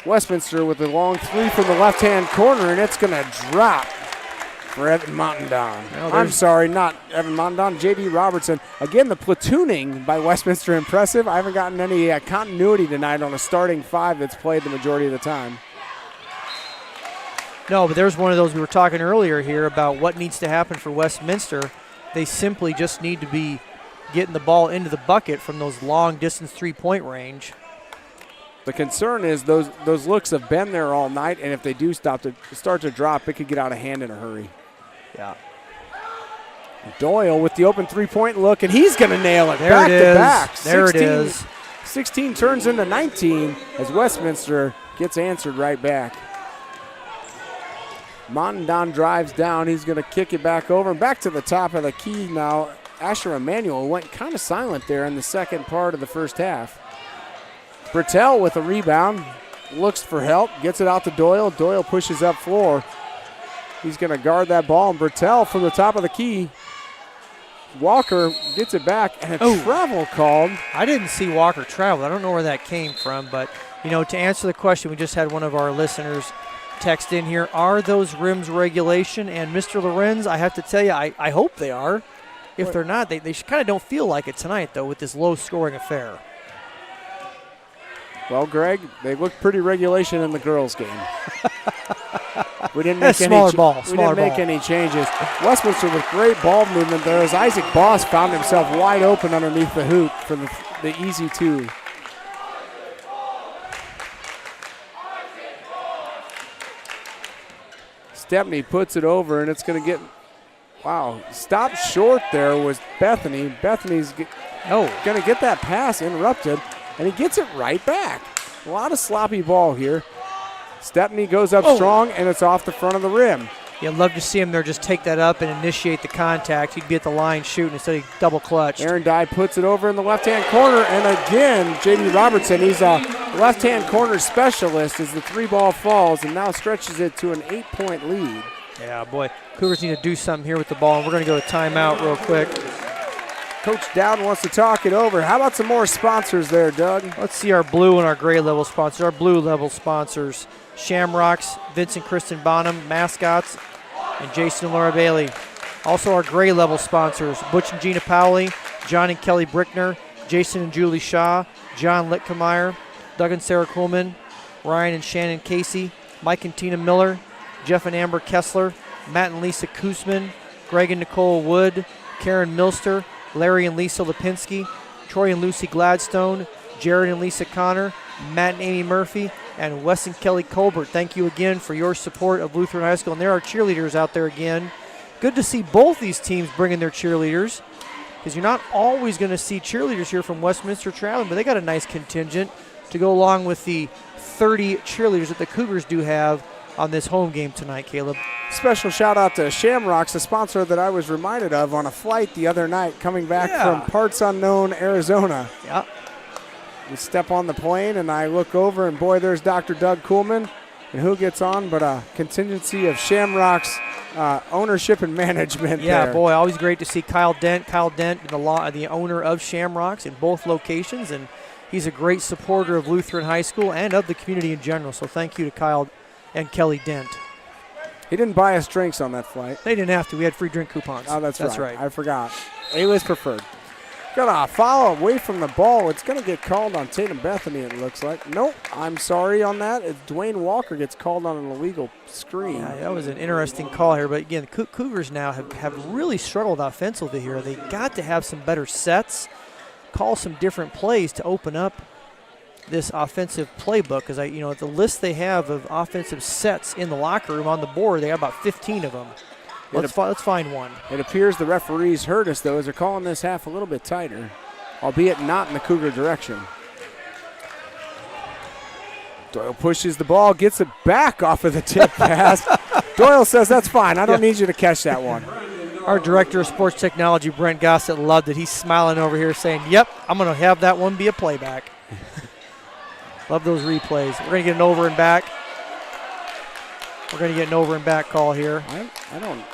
Westminster with a long three from the left-hand corner, and it's going to drop for Evan Montandon. No, I'm sorry, not Evan Montandon, J.D. Robertson. Again, the platooning by Westminster impressive. I haven't gotten any continuity tonight on a starting five that's played the majority of the time. No, but there's one of those we were talking earlier here about what needs to happen for Westminster. They simply just need to be getting the ball into the bucket from those long-distance three-point range. The concern is those looks have been there all night, and if they do start to drop, it could get out of hand in a hurry. Yeah. Doyle with the open three-point look, and he's going to nail it. There back it is. to back. There 16, it is. 16 turns into 19 as Westminster gets answered right back. Montandon drives down. He's going to kick it back over. Back to the top of the key now. Asher Emanuel went kind of silent there in the second part of the first half. Bertel with a rebound. Looks for help. Gets it out to Doyle. Doyle pushes up floor. He's going to guard that ball. And Bertel from the top of the key. Walker gets it back. And a travel called. I didn't see Walker travel. I don't know where that came from. But, you know, to answer the question, we just had one of our listeners text in here, are those rims regulation? And Mr. Lorenz, I have to tell you, I hope they are. If they're not, they kind of don't feel like it tonight, though, with this low-scoring affair. Well, Greg, they looked pretty regulation in the girls' game. We didn't make any changes. Westminster with great ball movement there as Isaac Boss found himself wide open underneath the hoop for the easy two. Stepney puts it over, and it's going to get, stopped short there was Bethany. Bethany's going to get that pass interrupted, and he gets it right back. A lot of sloppy ball here. Stepney goes up strong, and it's off the front of the rim. Yeah, I'd love to see him there just take that up and initiate the contact. He'd be at the line shooting instead of double clutched. Aaron Dye puts it over in the left-hand corner, and again, J.D. Robertson, he's a left-hand corner specialist as the three ball falls and now stretches it to an 8-point lead. Yeah, boy, Cougars need to do something here with the ball, and we're going to go to timeout real quick. Coach Dowden wants to talk it over. How about some more sponsors there, Doug? Let's see our blue and our gray level sponsors. Our blue level sponsors, Shamrocks, Vincent Kristen Bonham, Mascots, and Jason and Laura Bailey. Also our gray level sponsors, Butch and Gina Powley, John and Kelly Brickner, Jason and Julie Shaw, John Litkemeyer, Doug and Sarah Kuhlman, Ryan and Shannon Casey, Mike and Tina Miller, Jeff and Amber Kessler, Matt and Lisa Koosman, Greg and Nicole Wood, Karen Milster, Larry and Lisa Lipinski, Troy and Lucy Gladstone, Jared and Lisa Connor, Matt and Amy Murphy, and Wes and Kelly Colbert. Thank you again for your support of Lutheran High School. And there are cheerleaders out there again. Good to see both these teams bringing their cheerleaders, because you're not always going to see cheerleaders here from Westminster traveling, but they got a nice contingent to go along with the 30 cheerleaders that the Cougars do have on this home game tonight, Caleb. Special shout out to Shamrocks, a sponsor that I was reminded of on a flight the other night coming back from parts unknown Arizona. Yeah. We step on the plane and I look over and boy, there's Dr. Doug Kuhlman. And who gets on but a contingency of Shamrocks ownership and management there. Boy, always great to see Kyle Dent. Kyle Dent, the owner of Shamrocks in both locations, and he's a great supporter of Lutheran High School and of the community in general. So thank you to Kyle and Kelly Dent. He didn't buy us drinks on that flight. They didn't have to. We had free drink coupons. Oh, that's right. I forgot. A-list preferred. Got a foul away from the ball. It's going to get called on Tatum Bethany, it looks like. Nope, I'm sorry on that. Dwayne Walker gets called on an illegal screen. Yeah, that was an interesting call here. But, again, the Cougars now have really struggled offensively here. They got to have some better sets, call some different plays to open up this offensive playbook. Because, the list they have of offensive sets in the locker room on the board, they got about 15 of them. Let's find one. It appears the referees heard us, though, as they're calling this half a little bit tighter, albeit not in the Cougar direction. Doyle pushes the ball, gets it back off of the tip pass. Doyle says, that's fine. I don't need you to catch that one. Our director of sports technology, Brent Gossett, loved it. He's smiling over here saying, yep, I'm going to have that one be a playback. Love those replays. We're going to get an over and back. We're going to get an over and back call here. I don't.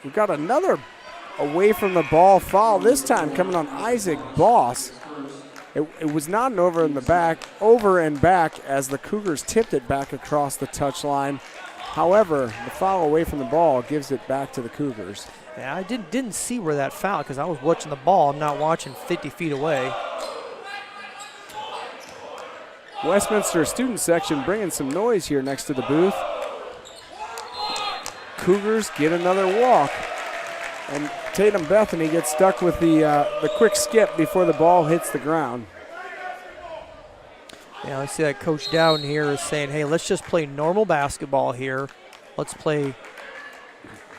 We've got another away from the ball foul, this time coming on Isaac Boss. It was not an over and back as the Cougars tipped it back across the touchline. However, the foul away from the ball gives it back to the Cougars. Yeah, I didn't see where that foul, because I was watching the ball. I'm not watching 50 feet away. Westminster student section bringing some noise here next to the booth. Cougars get another walk, and Tatum Bethany gets stuck with the quick skip before the ball hits the ground. Yeah, I see that Coach Dowden here is saying, hey, let's just play normal basketball here. Let's play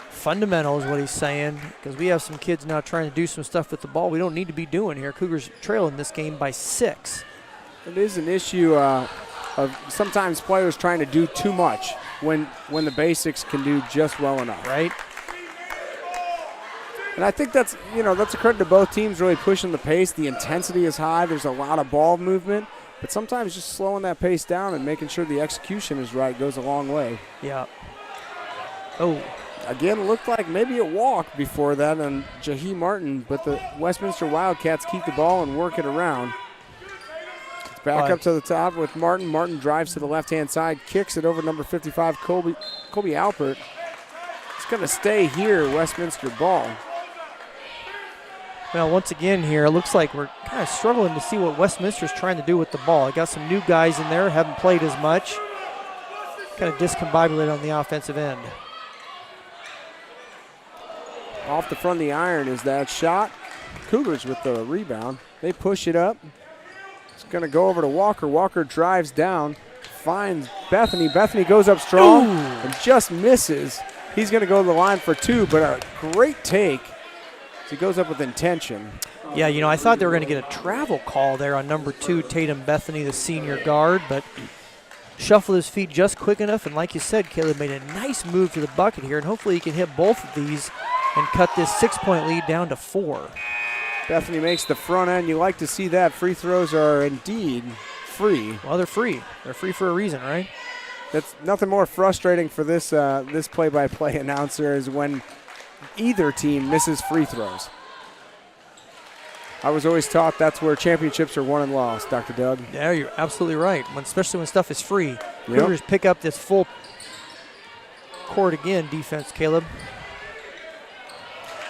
fundamentals, what he's saying, because we have some kids now trying to do some stuff with the ball we don't need to be doing here. Cougars trailing this game by 6. It is an issue of sometimes players trying to do too much when the basics can do just well enough. Right. And I think that's a credit to both teams really pushing the pace. The intensity is high. There's a lot of ball movement. But sometimes just slowing that pace down and making sure the execution is right goes a long way. Yeah. Oh. Again, looked like maybe a walk before that on Jahi Martin, but the Westminster Wildcats keep the ball and work it around. Back up to the top with Martin. Martin drives to the left-hand side, kicks it over number 55, Colby Alpert. It's going to stay here, Westminster ball. Well, once again here, it looks like we're kind of struggling to see what Westminster's trying to do with the ball. I got some new guys in there, haven't played as much. Kind of discombobulated on the offensive end. Off the front of the iron is that shot. Cougars with the rebound. They push it up. It's going to go over to Walker. Walker drives down, finds Bethany. Bethany goes up strong and just misses. He's going to go to the line for 2, but a great take. He goes up with intention. Yeah, I thought they were going to get a travel call there on number 2, Tatum Bethany, the senior guard, but shuffled his feet just quick enough, and like you said, Caleb made a nice move to the bucket here, and hopefully he can hit both of these and cut this 6-point lead down to 4. Bethany makes the front end. You like to see that. Free throws are indeed free. Well, they're free. They're free for a reason, right? That's nothing more frustrating for this this play-by-play announcer is when either team misses free throws. I was always taught that's where championships are won and lost, Dr. Doug. Yeah, you're absolutely right. Especially when stuff is free. Cougars pick up this full court again defense, Caleb.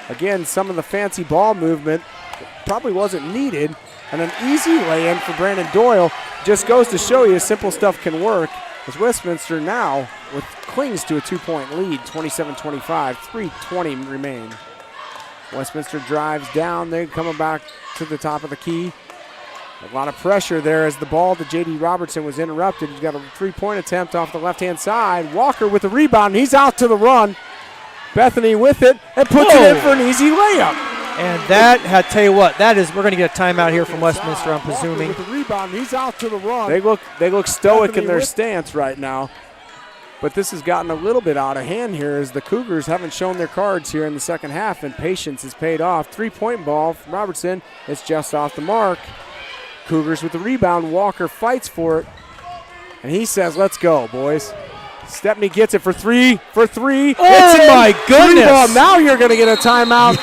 Again, some of the fancy ball movement probably wasn't needed. And an easy lay-in for Brandon Doyle just goes to show you simple stuff can work. As Westminster now clings to a 2-point lead, 27-25, 3:20 remain. Westminster drives down. They're coming back to the top of the key. A lot of pressure there as the ball to J.D. Robertson was interrupted. He's got a 3-point attempt off the left-hand side. Walker with the rebound. He's out to the run. Bethany with it and puts it in for an easy layup. And that, I tell you what, that is, we're going to get a timeout here from Westminster, I'm presuming. With the rebound, he's out to the run. They look stoic in their stance right now. But this has gotten a little bit out of hand here as the Cougars haven't shown their cards here in the second half, and patience has paid off. 3-point ball from Robertson. It's just off the mark. Cougars with the rebound. Walker fights for it, and he says, let's go, boys. Stepney gets it for three. Oh, It's in. my goodness. Ball. Now you're going to get a timeout.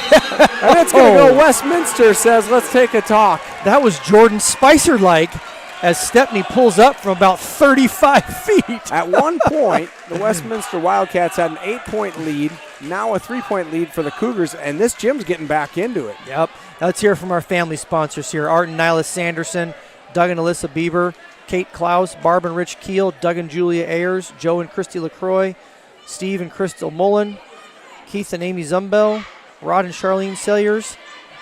And it's going to go Westminster says, let's take a talk. That was Jordan Spicer-like as Stepney pulls up from about 35 feet. At one point, the Westminster Wildcats had an 8-point lead. Now a 3-point lead for the Cougars, and this gym's getting back into it. Yep. Let's hear from our family sponsors here. Art and Nyla Sanderson, Doug and Alyssa Bieber, Kate Klaus, Barb and Rich Keel, Doug and Julia Ayers, Joe and Christy LaCroix, Steve and Crystal Mullen, Keith and Amy Zumbel, Rod and Charlene Salyers,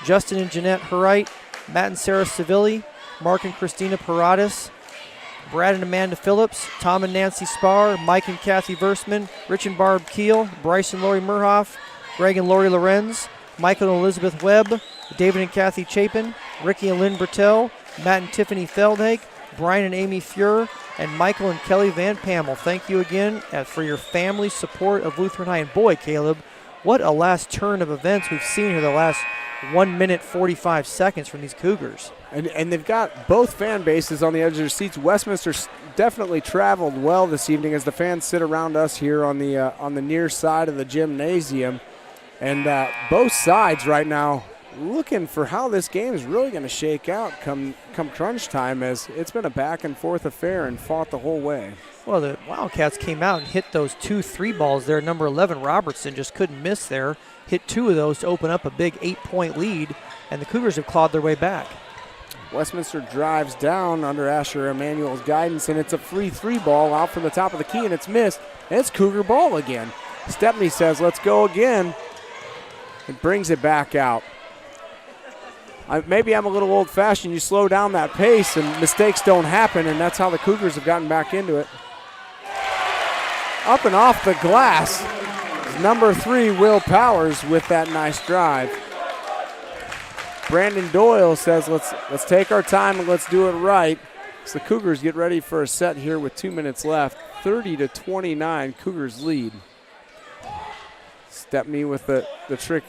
Justin and Jeanette Herite, Matt and Sarah Civilli, Mark and Christina Paradas, Brad and Amanda Phillips, Tom and Nancy Spar, Mike and Kathy Versman, Rich and Barb Keel, Bryce and Lori Murhoff, Greg and Lori Lorenz, Michael and Elizabeth Webb, David and Kathy Chapin, Ricky and Lynn Bertel, Matt and Tiffany Feldhake, Brian and Amy Fuhr, and Michael and Kelly Van Pamel. Thank you again for your family support of Lutheran High. And boy, Caleb, what a last turn of events we've seen here the last 1 minute 45 seconds from these Cougars. And they've got both fan bases on the edge of their seats. Westminster definitely traveled well this evening as the fans sit around us here on the near side of the gymnasium. And both sides right now looking for how this game is really going to shake out come crunch time, as it's been a back-and-forth affair and fought the whole way. Well, the Wildcats came out and hit those 2-3 balls there. Number 11, Robertson, just couldn't miss there. Hit 2 of those to open up a big 8-point lead, and the Cougars have clawed their way back. Westminster drives down under Asher Emanuel's guidance, and it's a free 3 ball out from the top of the key, and it's missed. And it's Cougar ball again. Stepney says, let's go again. It brings it back out. Maybe I'm a little old-fashioned. You slow down that pace and mistakes don't happen, and that's how the Cougars have gotten back into it. Up and off the glass, number 3, Will Powers, with that nice drive. Brandon Doyle says, let's take our time and let's do it right. So the Cougars get ready for a set here with 2 minutes left. 30-29, Cougars lead. Stepney with the trick.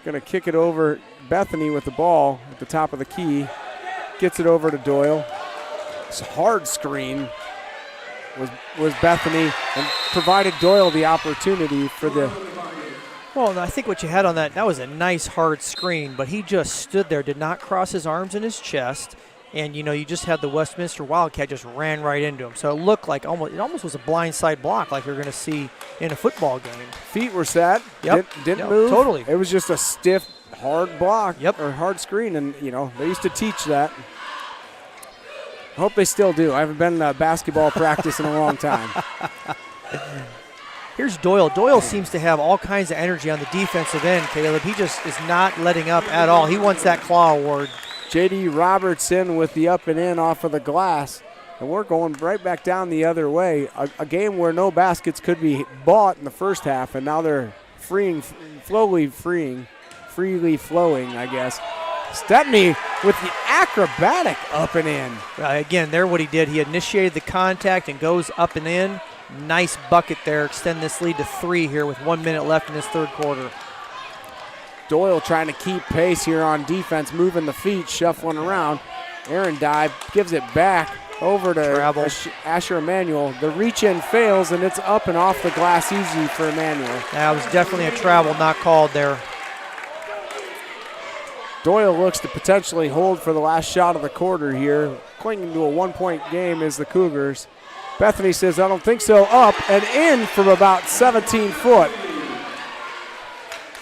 Going to kick it over. Bethany with the ball at the top of the key. Gets it over to Doyle. This hard screen was Bethany and provided Doyle the opportunity for the... Well, I think what you had on that was a nice hard screen, but he just stood there, did not cross his arms in his chest, and you just had the Westminster Wildcat just ran right into him. So it looked like almost was a blindside block like you're going to see in a football game. Feet were set. Yep. Didn't move. Totally. It was just a stiff, hard block. Yep. Or hard screen, and they used to teach that. I hope they still do. I haven't been to basketball practice in a long time. Here's Doyle. Doyle seems to have all kinds of energy on the defensive end, Caleb. He just is not letting up at all. He wants that claw award. J.D. Robertson with the up and in off of the glass. And we're going right back down the other way. A game where no baskets could be bought in the first half, and now they're freely flowing, I guess. Stepney with the acrobatic up and in. Again, there what he did. He initiated the contact and goes up and in. Nice bucket there. Extend this lead to 3 here with 1 minute left in this third quarter. Doyle trying to keep pace here on defense, moving the feet, shuffling around. Aaron dive, gives it back over to Asher Emanuel. The reach-in fails, and it's up and off the glass easy for Emanuel. That was definitely a travel not called there. Doyle looks to potentially hold for the last shot of the quarter here. Clinging to a 1-point game is the Cougars. Bethany says, I don't think so. Up and in from about 17 foot.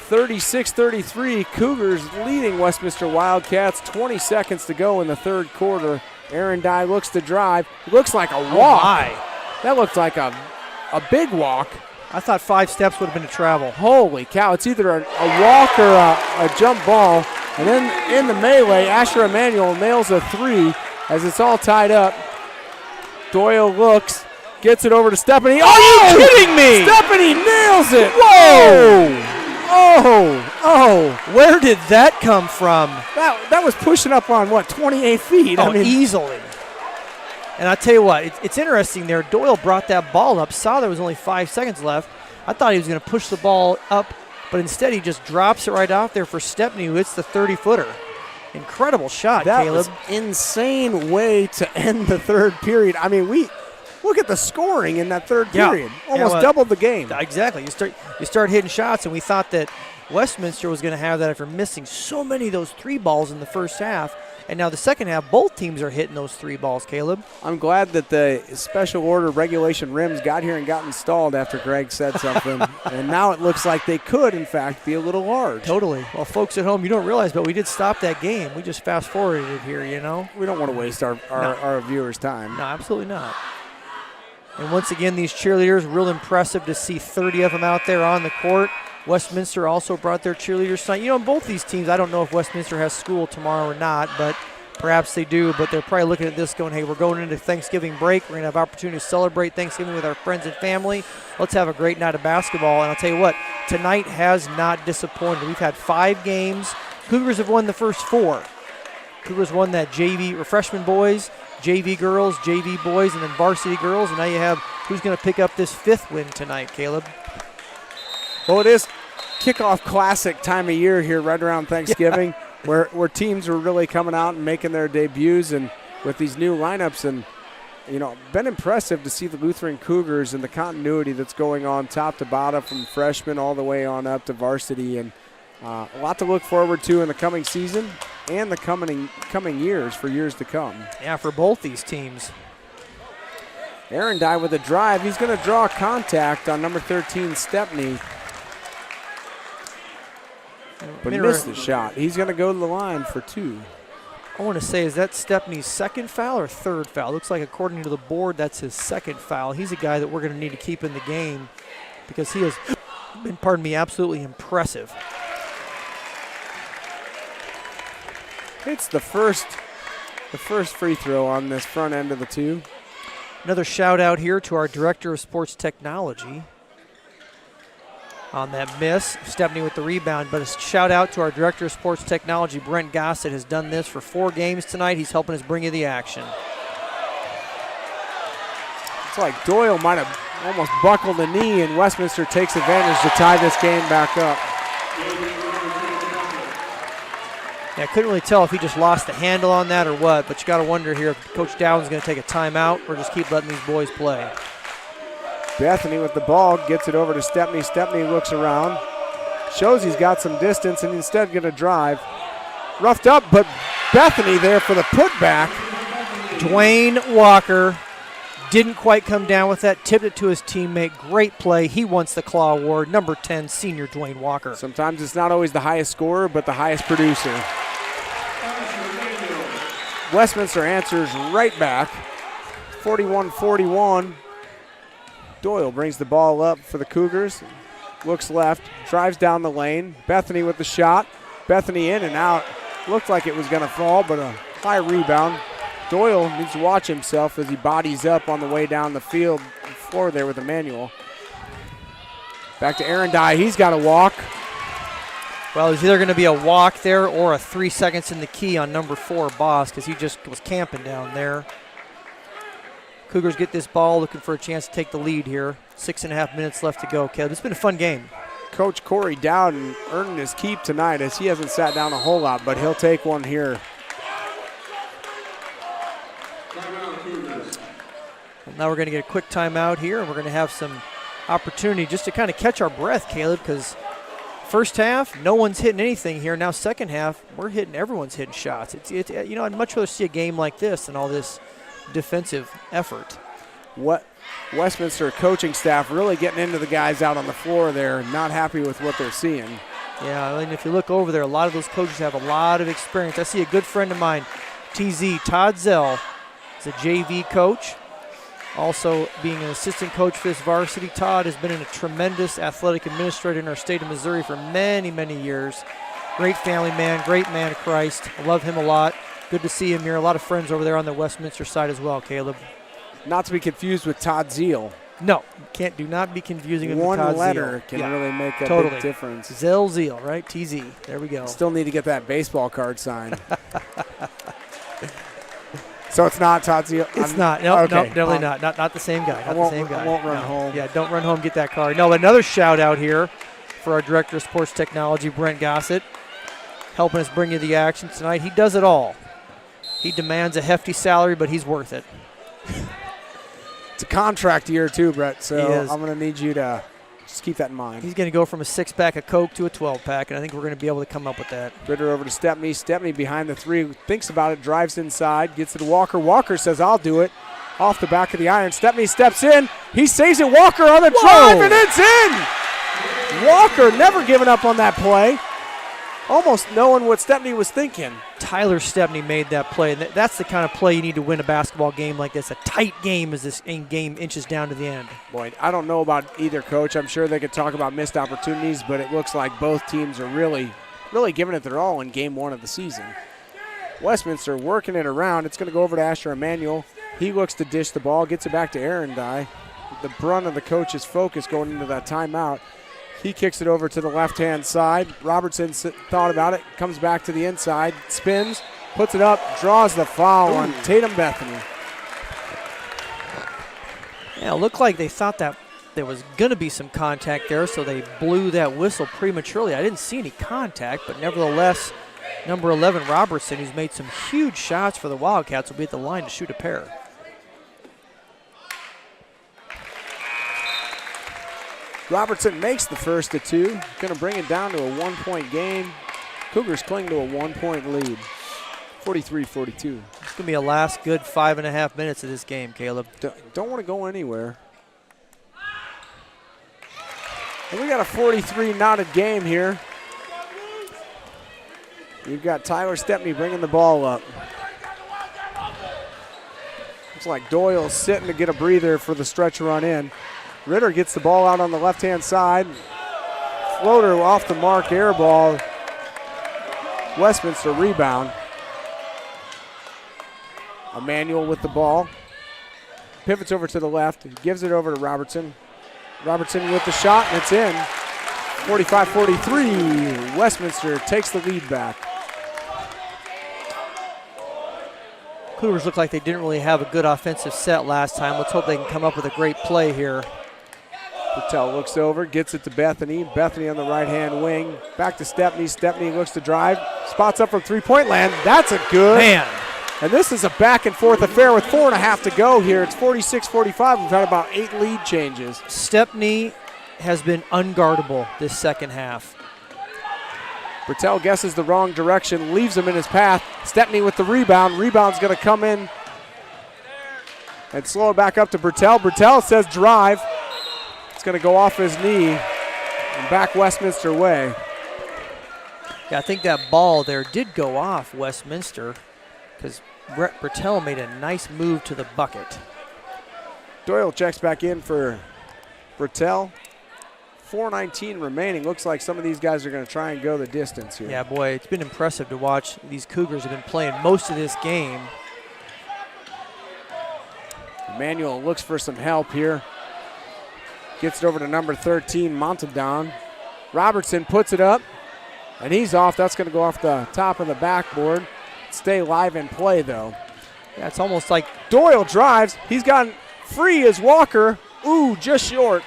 36-33, Cougars leading Westminster Wildcats. 20 seconds to go in the third quarter. Aaron Dye looks to drive. It looks like a walk. Oh my. That looked like a a big walk. I thought 5 steps would have been a travel. Holy cow, it's either a walk or a jump ball. And then in the melee, Asher Emanuel nails a 3 as it's all tied up. Doyle looks, gets it over to Stephanie. Are you kidding me? Stephanie nails it. Whoa! Oh, Where did that come from? that was pushing up on, 28 feet? Oh, easily. And I tell you what, it's interesting there. Doyle brought that ball up, saw there was only 5 seconds left. I thought he was going to push the ball up, but instead he just drops it right out there for Stepney, who hits the 30-footer. Incredible shot, that Caleb. was insane way to end the third period. I mean, look at the scoring in that third period. Almost doubled the game. Exactly. You start hitting shots, and we thought that Westminster was going to have that after missing so many of those 3 balls in the first half. And now the second half, both teams are hitting those 3 balls, Caleb. I'm glad that the special order regulation rims got here and got installed after Greg said something. And now it looks like they could, in fact, be a little large. Totally. Well, folks at home, you don't realize, but we did stop that game. We just fast-forwarded it here, you know. We don't want to waste our viewers' time. No, absolutely not. And once again, these cheerleaders, real impressive to see 30 of them out there on the court. Westminster also brought their cheerleaders tonight. You know, in both these teams, I don't know if Westminster has school tomorrow or not, but perhaps they do. But they're probably looking at this going, hey, we're going into Thanksgiving break. We're going to have opportunity to celebrate Thanksgiving with our friends and family. Let's have a great night of basketball. And I'll tell you what, tonight has not disappointed. We've had 5 games. Cougars have won the first 4. Cougars won that JV, or freshman boys, JV girls, JV boys, and then varsity girls. And now you have who's going to pick up this 5th win tonight, Caleb. Well, it is kickoff classic time of year here right around Thanksgiving where teams are really coming out and making their debuts and with these new lineups. And, you know, been impressive to see the Lutheran Cougars and the continuity that's going on top to bottom from freshmen all the way on up to varsity. And a lot to look forward to in the coming season and the coming years for years to come. Yeah, for both these teams. Aaron Dye with a drive. He's going to draw contact on number 13, Stepney. But missed the shot. He's going to go to the line for 2. I want to say, is that Stepney's 2nd foul or 3rd foul? Looks like according to the board, that's his 2nd foul. He's a guy that we're going to need to keep in the game because he has been, absolutely impressive. It's the first free throw on this front end of the 2. Another shout out here to our Director of Sports Technology on that miss. Stepney with the rebound, but a shout out to our Director of Sports Technology, Brent Gossett, has done this for 4 games tonight. He's helping us bring you the action. It's like Doyle might have almost buckled the knee, and Westminster takes advantage to tie this game back up. Yeah, I couldn't really tell if he just lost the handle on that or what, but you got to wonder here if Coach Dowden's going to take a timeout or just keep letting these boys play. Bethany with the ball, gets it over to Stepney. Stepney looks around, shows he's got some distance, and instead going to drive. Roughed up, but Bethany there for the putback. Dwayne Walker didn't quite come down with that, tipped it to his teammate. Great play. He wants the Claw Award. Number 10, senior Dwayne Walker. Sometimes it's not always the highest scorer, but the highest producer. Westminster answers right back, 41-41. Doyle brings the ball up for the Cougars. Looks left, drives down the lane. Bethany with the shot. Bethany in and out. Looked like it was going to fall, but a high rebound. Doyle needs to watch himself as he bodies up on the way down the field floor there with Emmanuel. Back to Aaron Dye. He's got to walk. Well, it's either going to be a walk there or a 3 seconds in the key on number 4, Boss, because he just was camping down there. Cougars get this ball, looking for a chance to take the lead here. 6.5 minutes left to go, Kev. It's been a fun game. Coach Corey Dowden earning his keep tonight as he hasn't sat down a whole lot, but he'll take one here. Well, now we're going to get a quick timeout here, and we're going to have some opportunity just to kind of catch our breath, Caleb, because first half, no one's hitting anything here. Now second half, everyone's hitting shots. You know, I'd much rather see a game like this than all this defensive effort. What Westminster coaching staff really getting into the guys out on the floor there, not happy with what they're seeing. Yeah, and if you look over there, a lot of those coaches have a lot of experience. I see a good friend of mine, TZ, Todd Zell, is a JV coach. Also being an assistant coach for this varsity. Todd has been a tremendous athletic administrator in our state of Missouri for many, many years. Great family man, great man of Christ. I love him a lot. Good to see him here. A lot of friends over there on the Westminster side as well, Caleb. Not to be confused with Todd Zeal. No, do not be confusing him with One Todd letter Zeal. can really make a totally. big difference. Zeal, right? TZ. There we go. Still need to get that baseball card signed. So it's not Todd Zeal? It's not. No, okay. no, definitely not. Not the same guy. Not the same guy. I won't run home. Yeah, don't run home, get that card. No, another shout out here for our Director of Sports Technology, Brent Gossett, helping us bring you the action tonight. He does it all. He demands a hefty salary, but he's worth it. It's a contract year too, Brett, He so is. I'm going to need you to just keep that in mind. He's going to go from a 6-pack of Coke to a 12-pack, and I think we're going to be able to come up with that. Ritter over to Stepney. Stepney behind the three, thinks about it, drives inside, gets it to Walker. Walker says, I'll do it. Off the back of the iron. Stepney steps in. He saves it. Walker on the drive, and it's in. Walker never giving up on that play. Almost knowing what Stepney was thinking. Tyler Stepney made that play. And that's the kind of play you need to win a basketball game like this. A tight game as this game inches down to the end. Boy, I don't know about either coach. I'm sure they could talk about missed opportunities, but it looks like both teams are really giving it their all in game one of the season. Westminster working it around. It's going to go over to Asher Emanuel. He looks to dish the ball, gets it back to Aaron Dye. The brunt of the coach's focus going into that timeout. He kicks it over to the left-hand side. Robertson thought about it, comes back to the inside, spins, puts it up, draws the foul on Tatum Bethany. Yeah, it looked like they thought that there was going to be some contact there, so they blew that whistle prematurely. I didn't see any contact, but nevertheless, number 11, Robertson, who's made some huge shots for the Wildcats, will be at the line to shoot a pair. Robertson makes the first of two. Going to bring it down to a 1-point game. Cougars cling to a 1-point lead, 43-42. It's going to be a last good 5.5 minutes of this game, Caleb. Don't want to go anywhere. And we got a 43 knotted game here. You've got Tyler Stepney bringing the ball up. Looks like Doyle's sitting to get a breather for the stretch run in. Ritter gets the ball out on the left-hand side. Floater off the mark, air ball. Westminster rebound. Emanuel with the ball. Pivots over to the left, gives it over to Robertson. Robertson with the shot, and it's in. 45-43. Westminster takes the lead back. Cougars look like they didn't really have a good offensive set last time. Let's hope they can come up with a great play here. Patel looks over, gets it to Bethany. Bethany on the right-hand wing. Back to Stepney. Stepney looks to drive. Spots up from three-point land. That's a good. Man. And this is a back-and-forth affair with 4.5 to go here. It's 46-45. We've had about 8 lead changes. Stepney has been unguardable this second half. Patel guesses the wrong direction, leaves him in his path. Stepney with the rebound. Rebound's going to come in and slow it back up to Bertel. Bertel says drive. It's going to go off his knee and back Westminster way. Yeah, I think that ball there did go off Westminster because Brett Bertel made a nice move to the bucket. Doyle checks back in for Bertel. 4:19 remaining. Looks like some of these guys are going to try and go the distance here. Yeah, boy, it's been impressive to watch. These Cougars have been playing most of this game. Emmanuel looks for some help here. Gets it over to number 13, Montadown. Robertson puts it up, and he's off. That's going to go off the top of the backboard. Stay live and play, though. Yeah, it's almost like Doyle drives. He's gotten free as Walker. Ooh, just short.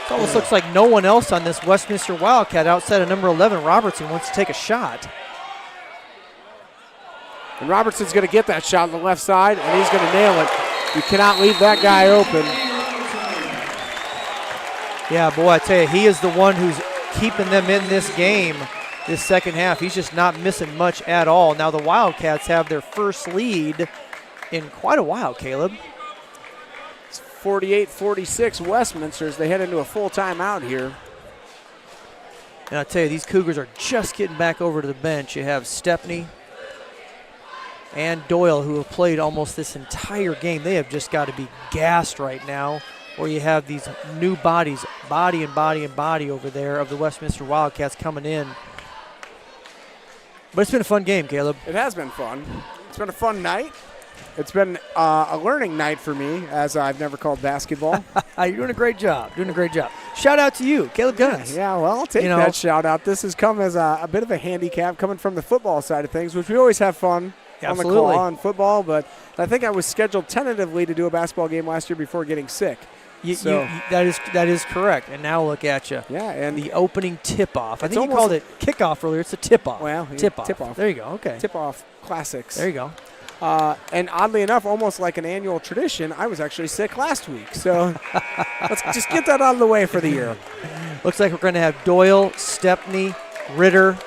it almost looks like no one else on this Westminster Wildcat outside of number 11, Robertson, wants to take a shot. And Robertson's going to get that shot on the left side, and he's going to nail it. You cannot leave that guy open. Yeah, boy, I tell you, he is the one who's keeping them in this game this second half. He's just not missing much at all. Now the Wildcats have their first lead in quite a while, Caleb. It's 48-46 Westminster as they head into a full timeout here. And I tell you, these Cougars are just getting back over to the bench. You have Stepney and Doyle, who have played almost this entire game. They have just got to be gassed right now, where you have these new bodies, body and body and body over there of the Westminster Wildcats coming in. But it's been a fun game, Caleb. It has been fun. It's been a fun night. It's been a learning night for me, as I've never called basketball. You're doing a great job. Shout out to you, Caleb Gunness. Yeah, well, I'll take that shout out. This has come as a bit of a handicap coming from the football side of things, which we always have fun on the call on football. But I think I was scheduled tentatively to do a basketball game last year before getting sick. That is correct. And now look at you. Yeah, and the opening tip-off. I think you called it kickoff earlier. It's a tip-off. Well, tip-off. Tip-off. There you go. Okay. Tip-off classics. There you go. And oddly enough, almost like an annual tradition, I was actually sick last week. So let's just get that out of the way for the year. Looks like we're going to have Doyle, Stepney, Ritter,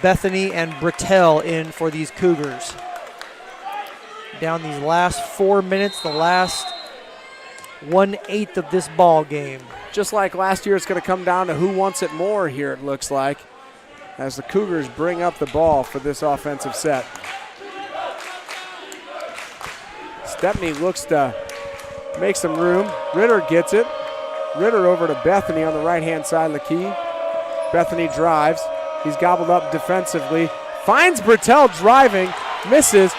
Bethany, and Britell in for these Cougars. Down these last 4 minutes, the last 1/8 of this ball game. Just like last year, it's going to come down to who wants it more here, it looks like, as the Cougars bring up the ball for this offensive set. Stepney looks to make some room. Ritter gets it. Ritter over to Bethany on the right-hand side of the key. Bethany drives. He's gobbled up defensively. Finds Britell driving. Misses.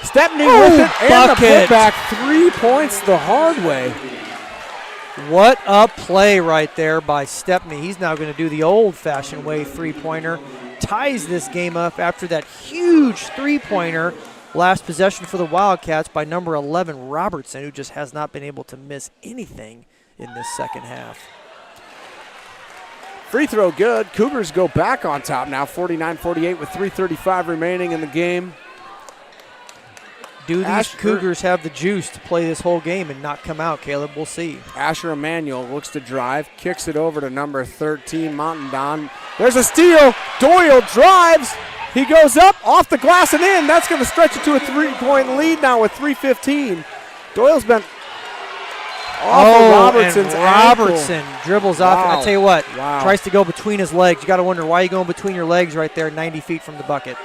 Stepney with it. And the putback. 3 points the hard way. What a play right there by Stepney. He's now going to do the old-fashioned way three-pointer. Ties this game up after that huge three-pointer. Last possession for the Wildcats by number 11, Robertson, who just has not been able to miss anything in this second half. Free throw good. Cougars go back on top now, 49-48 with 3:35 remaining in the game. Do these Cougars have the juice to play this whole game and not come out, Caleb? We'll see. Asher Emanuel looks to drive, kicks it over to number 13, Mountain Don. There's a steal. Doyle drives. He goes up, off the glass and in. That's going to stretch it to a 3-point lead now with 3:15. Doyle's been off of Robertson's Robertson ankle. Dribbles off. Wow. I tell you what, Wow. Tries to go between his legs. You got to wonder why you going between your legs right there 90 feet from the bucket.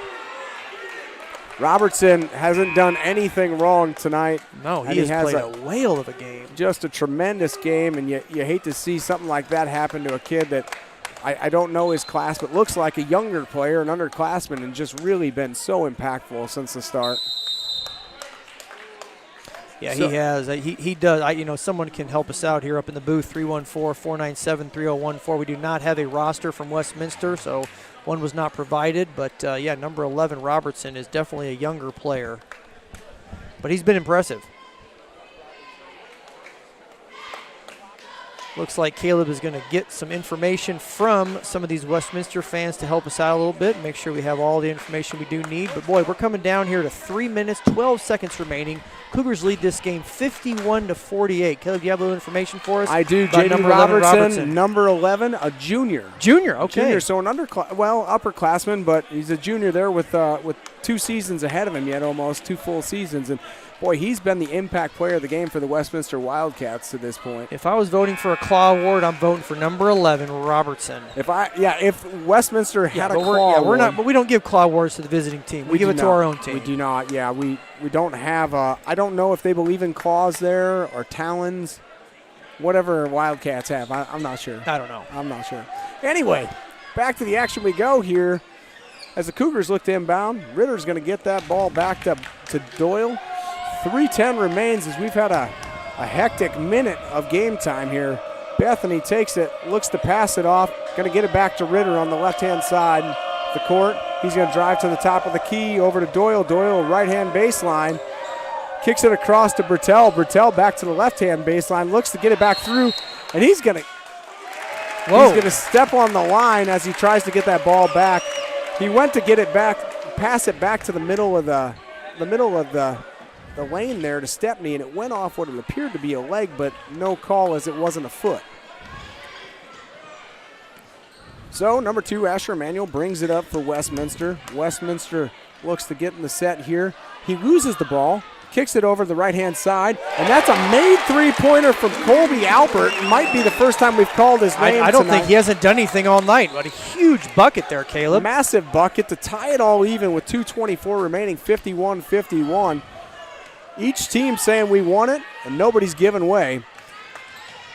Robertson hasn't done anything wrong tonight. No, he has played a whale of a game. Just a tremendous game, and you hate to see something like that happen to a kid that I don't know his class, but looks like a younger player, an underclassman, and just really been so impactful since the start. Yeah, he has. He does. Someone can help us out here up in the booth, 314-497-3014. We do not have a roster from Westminster, so one was not provided. But, number 11, Robertson, is definitely a younger player. But he's been impressive. Looks like Caleb is going to get some information from some of these Westminster fans to help us out a little bit, make sure we have all the information we do need. But, boy, we're coming down here to 3 minutes, 12 seconds remaining. Cougars lead this game 51-48. Caleb, do you have a little information for us? I do. J.D. Robertson, number 11, a junior. Junior, okay. Junior, so an upperclassman, but he's a junior there with 2 seasons ahead of him yet, almost 2 full seasons. And boy, he's been the impact player of the game for the Westminster Wildcats to this point. If I was voting for a Claw Award, I'm voting for number 11, Robertson. If Westminster had a Claw Award. But we don't give Claw Awards to the visiting team. We give it to our own team. We do not. Yeah, we don't have I don't know if they believe in claws there or talons, whatever Wildcats have. I'm not sure. I don't know. I'm not sure. Anyway, back to the action we go here. As the Cougars look to inbound, Ritter's going to get that ball back to Doyle. 3:10 remains as we've had a hectic minute of game time here. Bethany takes it, looks to pass it off, going to get it back to Ritter on the left-hand side of the court. He's going to drive to the top of the key, over to Doyle. Doyle, right-hand baseline, kicks it across to Britell. Britell back to the left-hand baseline, looks to get it back through, and he's going to step on the line as he tries to get that ball back. He went to get it back, pass it back to the middle of the lane there to Stepney, and it went off what it appeared to be a leg, but no call as it wasn't a foot. So number 2, Asher Emanuel, brings it up for Westminster. Westminster looks to get in the set here. He loses the ball. kicks it over the right-hand side, and that's a made three-pointer from Colby Alpert. Might be the first time we've called his name I don't tonight. think he hasn't done anything all night, but a huge bucket there, Caleb. Massive bucket to tie it all even with 2:24 remaining, 51-51. Each team saying we want it, and nobody's giving way.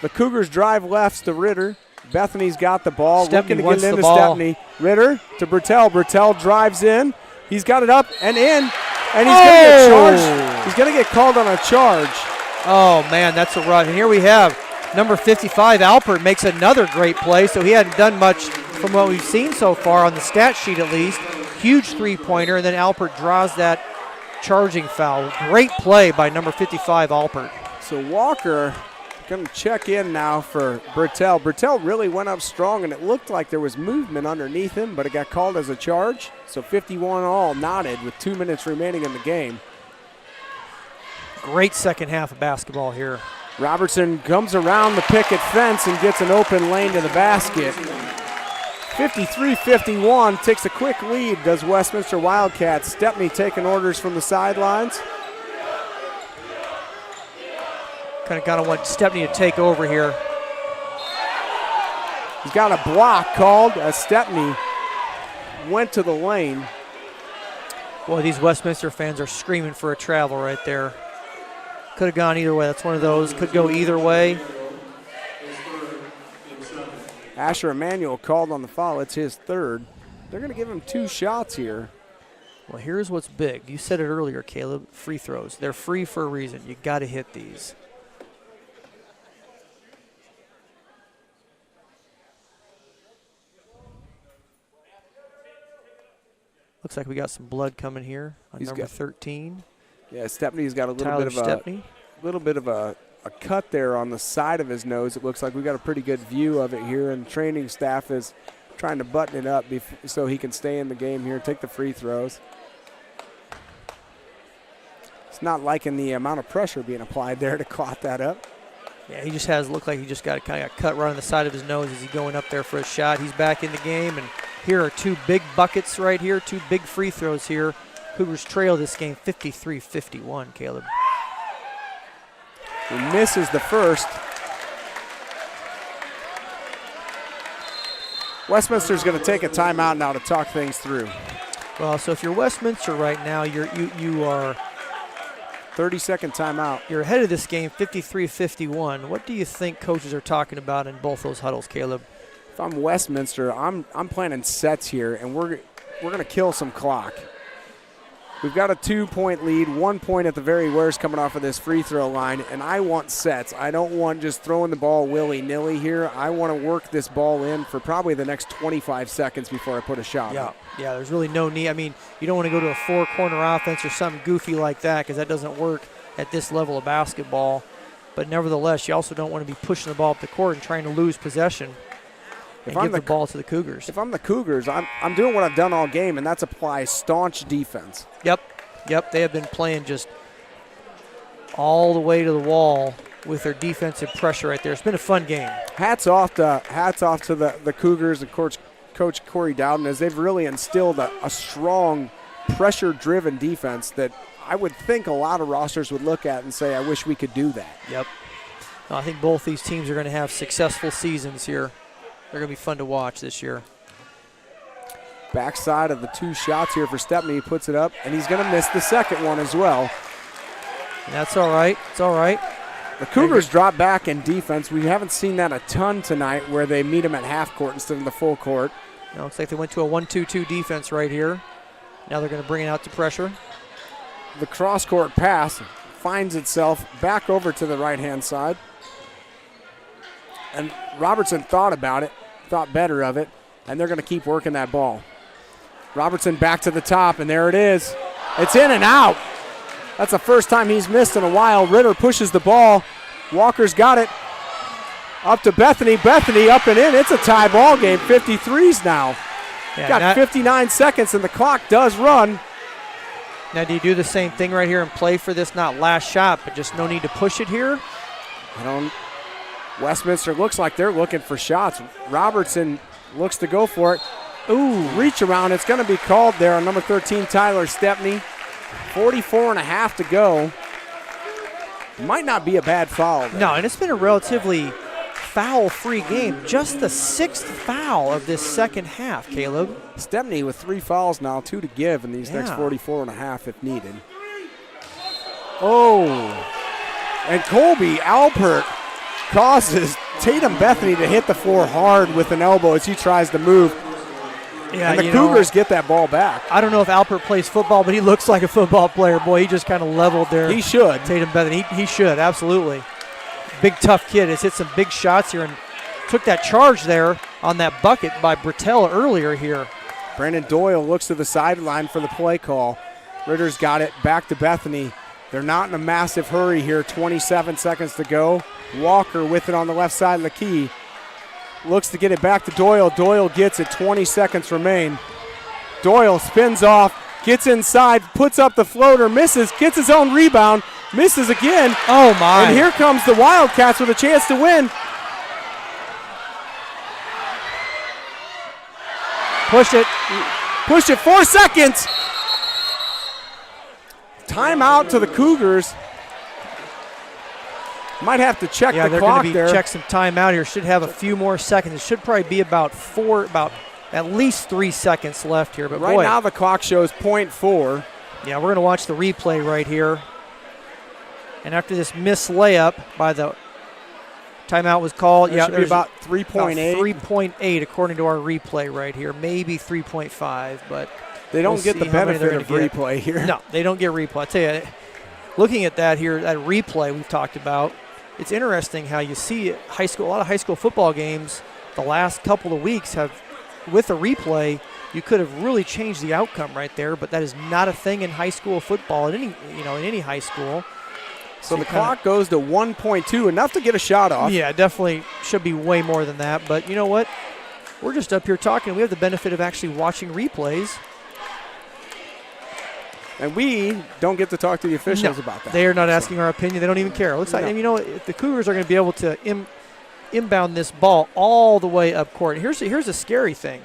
The Cougars drive left to Ritter. Bethany's got the ball, looking to get it into Stepney. Ritter to Bertel. Bertel drives in. He's got it up and in, and he's going to get charged. He's going to get called on a charge. Oh, man, that's a run. And here we have number 55, Alpert, makes another great play. So he hadn't done much from what we've seen so far on the stat sheet at least. Huge three-pointer, and then Alpert draws that charging foul. Great play by number 55, Alpert. So Walker going to check in now for Bertel. Bertel really went up strong, and it looked like there was movement underneath him, but it got called as a charge. So 51 all knotted with 2 minutes remaining in the game. Great second half of basketball here. Robertson comes around the picket fence and gets an open lane to the basket. 53-51, takes a quick lead, does Westminster Wildcats. Stepney taking orders from the sidelines. Kind of want Stepney to take over here. He's got a block called as Stepney went to the lane. Boy, these Westminster fans are screaming for a travel right there. Could have gone either way. That's one of those. Could go either way. Asher Emanuel called on the foul. It's his third. They're going to give him 2 shots here. Well, here's what's big. You said it earlier, Caleb. Free throws. They're free for a reason. You got to hit these. Looks like we got some blood coming here on number 13. Yeah, Stepney's got a little Tyler bit of Stepney. a cut there on the side of his nose. It looks like we got a pretty good view of it here, and training staff is trying to button it up so he can stay in the game here, take the free throws. It's not liking the amount of pressure being applied there to clot that up. Yeah, he just looked like he just got kind of cut right on the side of his nose as he's going up there for a shot. He's back in the game, and here are 2 big buckets right here, 2 big free throws here. Cougars trail this game 53-51, Caleb. He misses the first. Westminster's going to take a timeout now to talk things through. Well, so if you're Westminster right now, you are 30-second timeout. You're ahead of this game 53-51. What do you think coaches are talking about in both those huddles, Caleb? If I'm Westminster, I'm planning sets here, and we're going to kill some clock. We've got a 2-point lead, 1 point at the very worst coming off of this free throw line, and I want sets. I don't want just throwing the ball willy-nilly here. I want to work this ball in for probably the next 25 seconds before I put a shot on. Yeah, there's really no need. I mean, you don't want to go to a 4-corner offense or something goofy like that because that doesn't work at this level of basketball. But nevertheless, you also don't want to be pushing the ball up the court and trying to lose possession and give the ball to the Cougars. If I'm the Cougars, I'm doing what I've done all game, and that's apply staunch defense. Yep, they have been playing just all the way to the wall with their defensive pressure right there. It's been a fun game. Hats off to the Cougars and Coach Corey Dowden, as they've really instilled a strong, pressure-driven defense that I would think a lot of rosters would look at and say, I wish we could do that. Yep. I think both these teams are going to have successful seasons here. They're going to be fun to watch this year. Backside of the 2 shots here for Stepney. He puts it up, and he's going to miss the second one as well. And that's all right. It's all right. The Cougars drop back in defense. We haven't seen that a ton tonight where they meet them at half court instead of the full court. Now, looks like they went to a 1-2-2 defense right here. Now they're going to bring it out to pressure. The cross-court pass finds itself back over to the right-hand side. And Robertson thought about it, thought better of it, and they're going to keep working that ball. Robertson back to the top, and there it is. It's in and out. That's the first time he's missed in a while. Ritter pushes the ball. Walker's got it. Up to Bethany. Bethany up and in. It's a tie ball game. 53s now. Yeah, got 59 seconds, and the clock does run. Now, do you do the same thing right here and play for this, not last shot, but just no need to push it here? Westminster looks like they're looking for shots. Robertson looks to go for it. Ooh, reach around. It's going to be called there on number 13, Tyler Stepney. 44 and a half to go. Might not be a bad foul. No, and it's been a relatively foul-free game. Just the 6th foul of this second half, Caleb. Stepney with 3 fouls now, 2 to give in these next Yeah. 44 and a half if needed. Oh, and Colby Alpert causes Tatum Bethany to hit the floor hard with an elbow as he tries to move. Yeah, And the Cougars get that ball back. I don't know if Alpert plays football, but he looks like a football player. Boy, he just kind of leveled there. He should. Tatum Bethany, he should, absolutely. Big, tough kid. Has hit some big shots here and took that charge there on that bucket by Bertel earlier here. Brandon Doyle looks to the sideline for the play call. Ritter's got it back to Bethany. They're not in a massive hurry here. 27 seconds to go. Walker with it on the left side of the key. Looks to get it back to Doyle. Doyle gets it. 20 seconds remain. Doyle spins off, gets inside, puts up the floater, misses, gets his own rebound, misses again. Oh, my. And here comes the Wildcats with a chance to win. Push it. Push it, 4 seconds. Timeout to the Cougars. Might have to check Yeah, the they're clock going there. to check some time out here. Should have a few more seconds. It should probably be about at least 3 seconds left here. But Right boy, now the clock shows .4. yeah, we're going to watch the replay right here. And after this missed layup by the timeout was called, There should be there's about 3.8. 3.8 according to our replay right here. Maybe 3.5, but They don't we'll get the see how many they're benefit of gonna get. replay here. No, they don't get replay. I tell you, looking at that here, that replay we've talked about, it's interesting how you see a lot of high school football games the last couple of weeks have, with a replay, you could have really changed the outcome right there, but that is not a thing in high school football, in any high school. So the you kinda- clock goes to 1.2, enough to get a shot off. Yeah, definitely should be way more than that, but you know what? We're just up here talking. We have the benefit of actually watching replays. And we don't get to talk to the officials No, about that. they are not asking our opinion. They don't even care. It looks like, No. and you know, if the Cougars are going to be able to inbound this ball all the way up court. Here's a scary thing.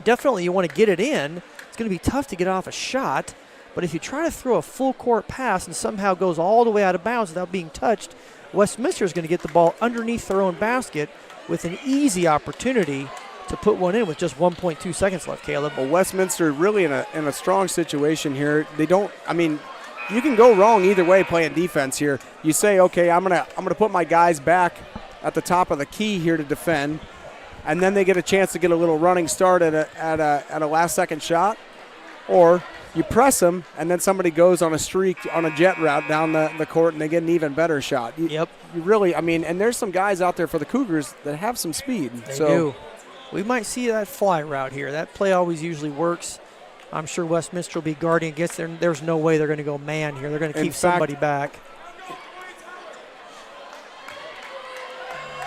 Definitely you want to get it in. It's going to be tough to get off a shot, but if you try to throw a full court pass and somehow goes all the way out of bounds without being touched, Westminster is going to get the ball underneath their own basket with an easy opportunity to put one in with just 1.2 seconds left, Caleb. Well, Westminster really in a strong situation here. They don't. I mean, you can go wrong either way playing defense here. You say, okay, I'm gonna put my guys back at the top of the key here to defend, and then they get a chance to get a little running start at a last second shot, or you press them and then somebody goes on a streak on a jet route down the court and they get an even better shot. You really, I mean, and there's some guys out there for the Cougars that have some speed. They do. We might see that fly route here. That play always usually works. I'm sure Westminster will be guarding against them. There's no way they're going to go man here. They're going to keep somebody back.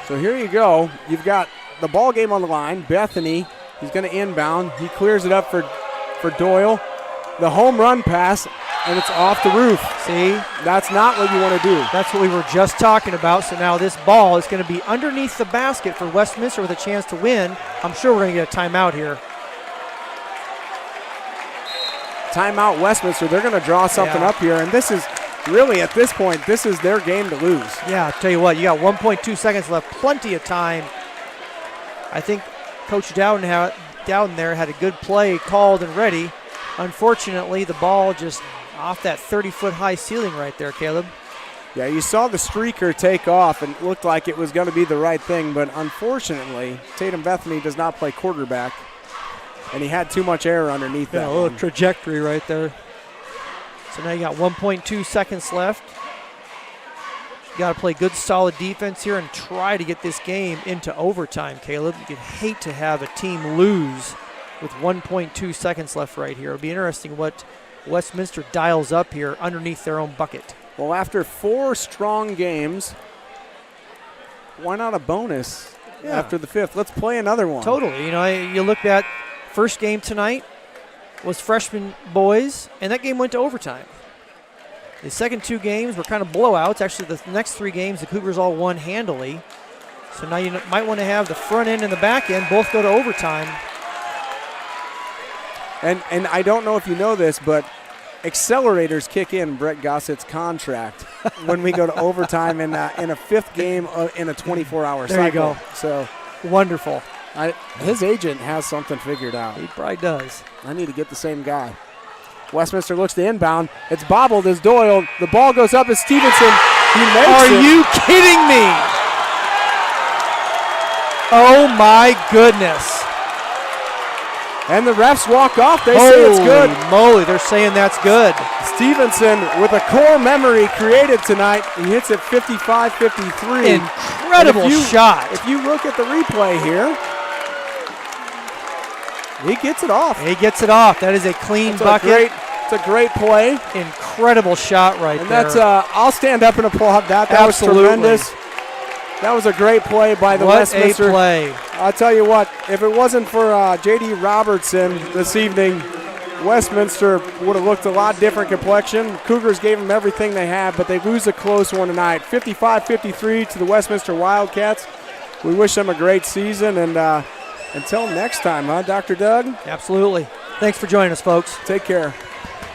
So here you go. You've got the ball game on the line. Bethany, he's going to inbound. He clears it up for Doyle. The home run pass, and it's off the roof. See? That's not what you want to do. That's what we were just talking about. So now this ball is going to be underneath the basket for Westminster with a chance to win. I'm sure we're going to get a timeout here. Timeout Westminster. They're going to draw something up here, and this is really, at this point, this is their game to lose. Yeah, I'll tell you what, you got 1.2 seconds left, plenty of time. I think Coach Dowden there had a good play called and ready. Unfortunately, the ball just off that 30-foot high ceiling right there, Caleb. Yeah, you saw the streaker take off and it looked like it was going to be the right thing, but unfortunately, Tatum Bethany does not play quarterback, and he had too much air underneath that. A little trajectory right there. So now you got 1.2 seconds left. You got to play good, solid defense here and try to get this game into overtime, Caleb. You'd hate to have a team lose with 1.2 seconds left right here. It'll be interesting what Westminster dials up here underneath their own bucket. Well, after 4 strong games, why not a bonus after the 5th? Let's play another one. Totally. You know, you look at first game tonight was freshman boys, and that game went to overtime. The second 2 games were kind of blowouts. Actually, the next 3 games, the Cougars all won handily. So now you might want to have the front end and the back end both go to overtime. And I don't know if you know this, but accelerators kick in Brett Gossett's contract when we go to overtime in a fifth game in a 24-hour cycle. There you go. So Wonderful. his agent has something figured out. He probably does. I need to get the same guy. Westminster looks to inbound. It's bobbled as Doyle. The ball goes up as Stevenson. He makes Are it. you kidding me? Oh, my goodness. And the refs walk off. They say it's good. Holy moly, they're saying that's good. Stevenson with a core memory created tonight. He hits it 55-53. Incredible shot. If you look at the replay here, he gets it off. He gets it off. That is a clean bucket. It's a great play. Incredible shot right And there. that's I'll stand up and applaud that. That Absolutely. was tremendous. That was a great play by the what Westminster. a play. I'll tell you what, if it wasn't for J.D. Robertson this evening, Westminster would have looked a lot different complexion. Cougars gave them everything they had, but they lose a close one tonight. 55-53 to the Westminster Wildcats. We wish them a great season, and until next time, Dr. Doug? Absolutely. Thanks for joining us, folks. Take care.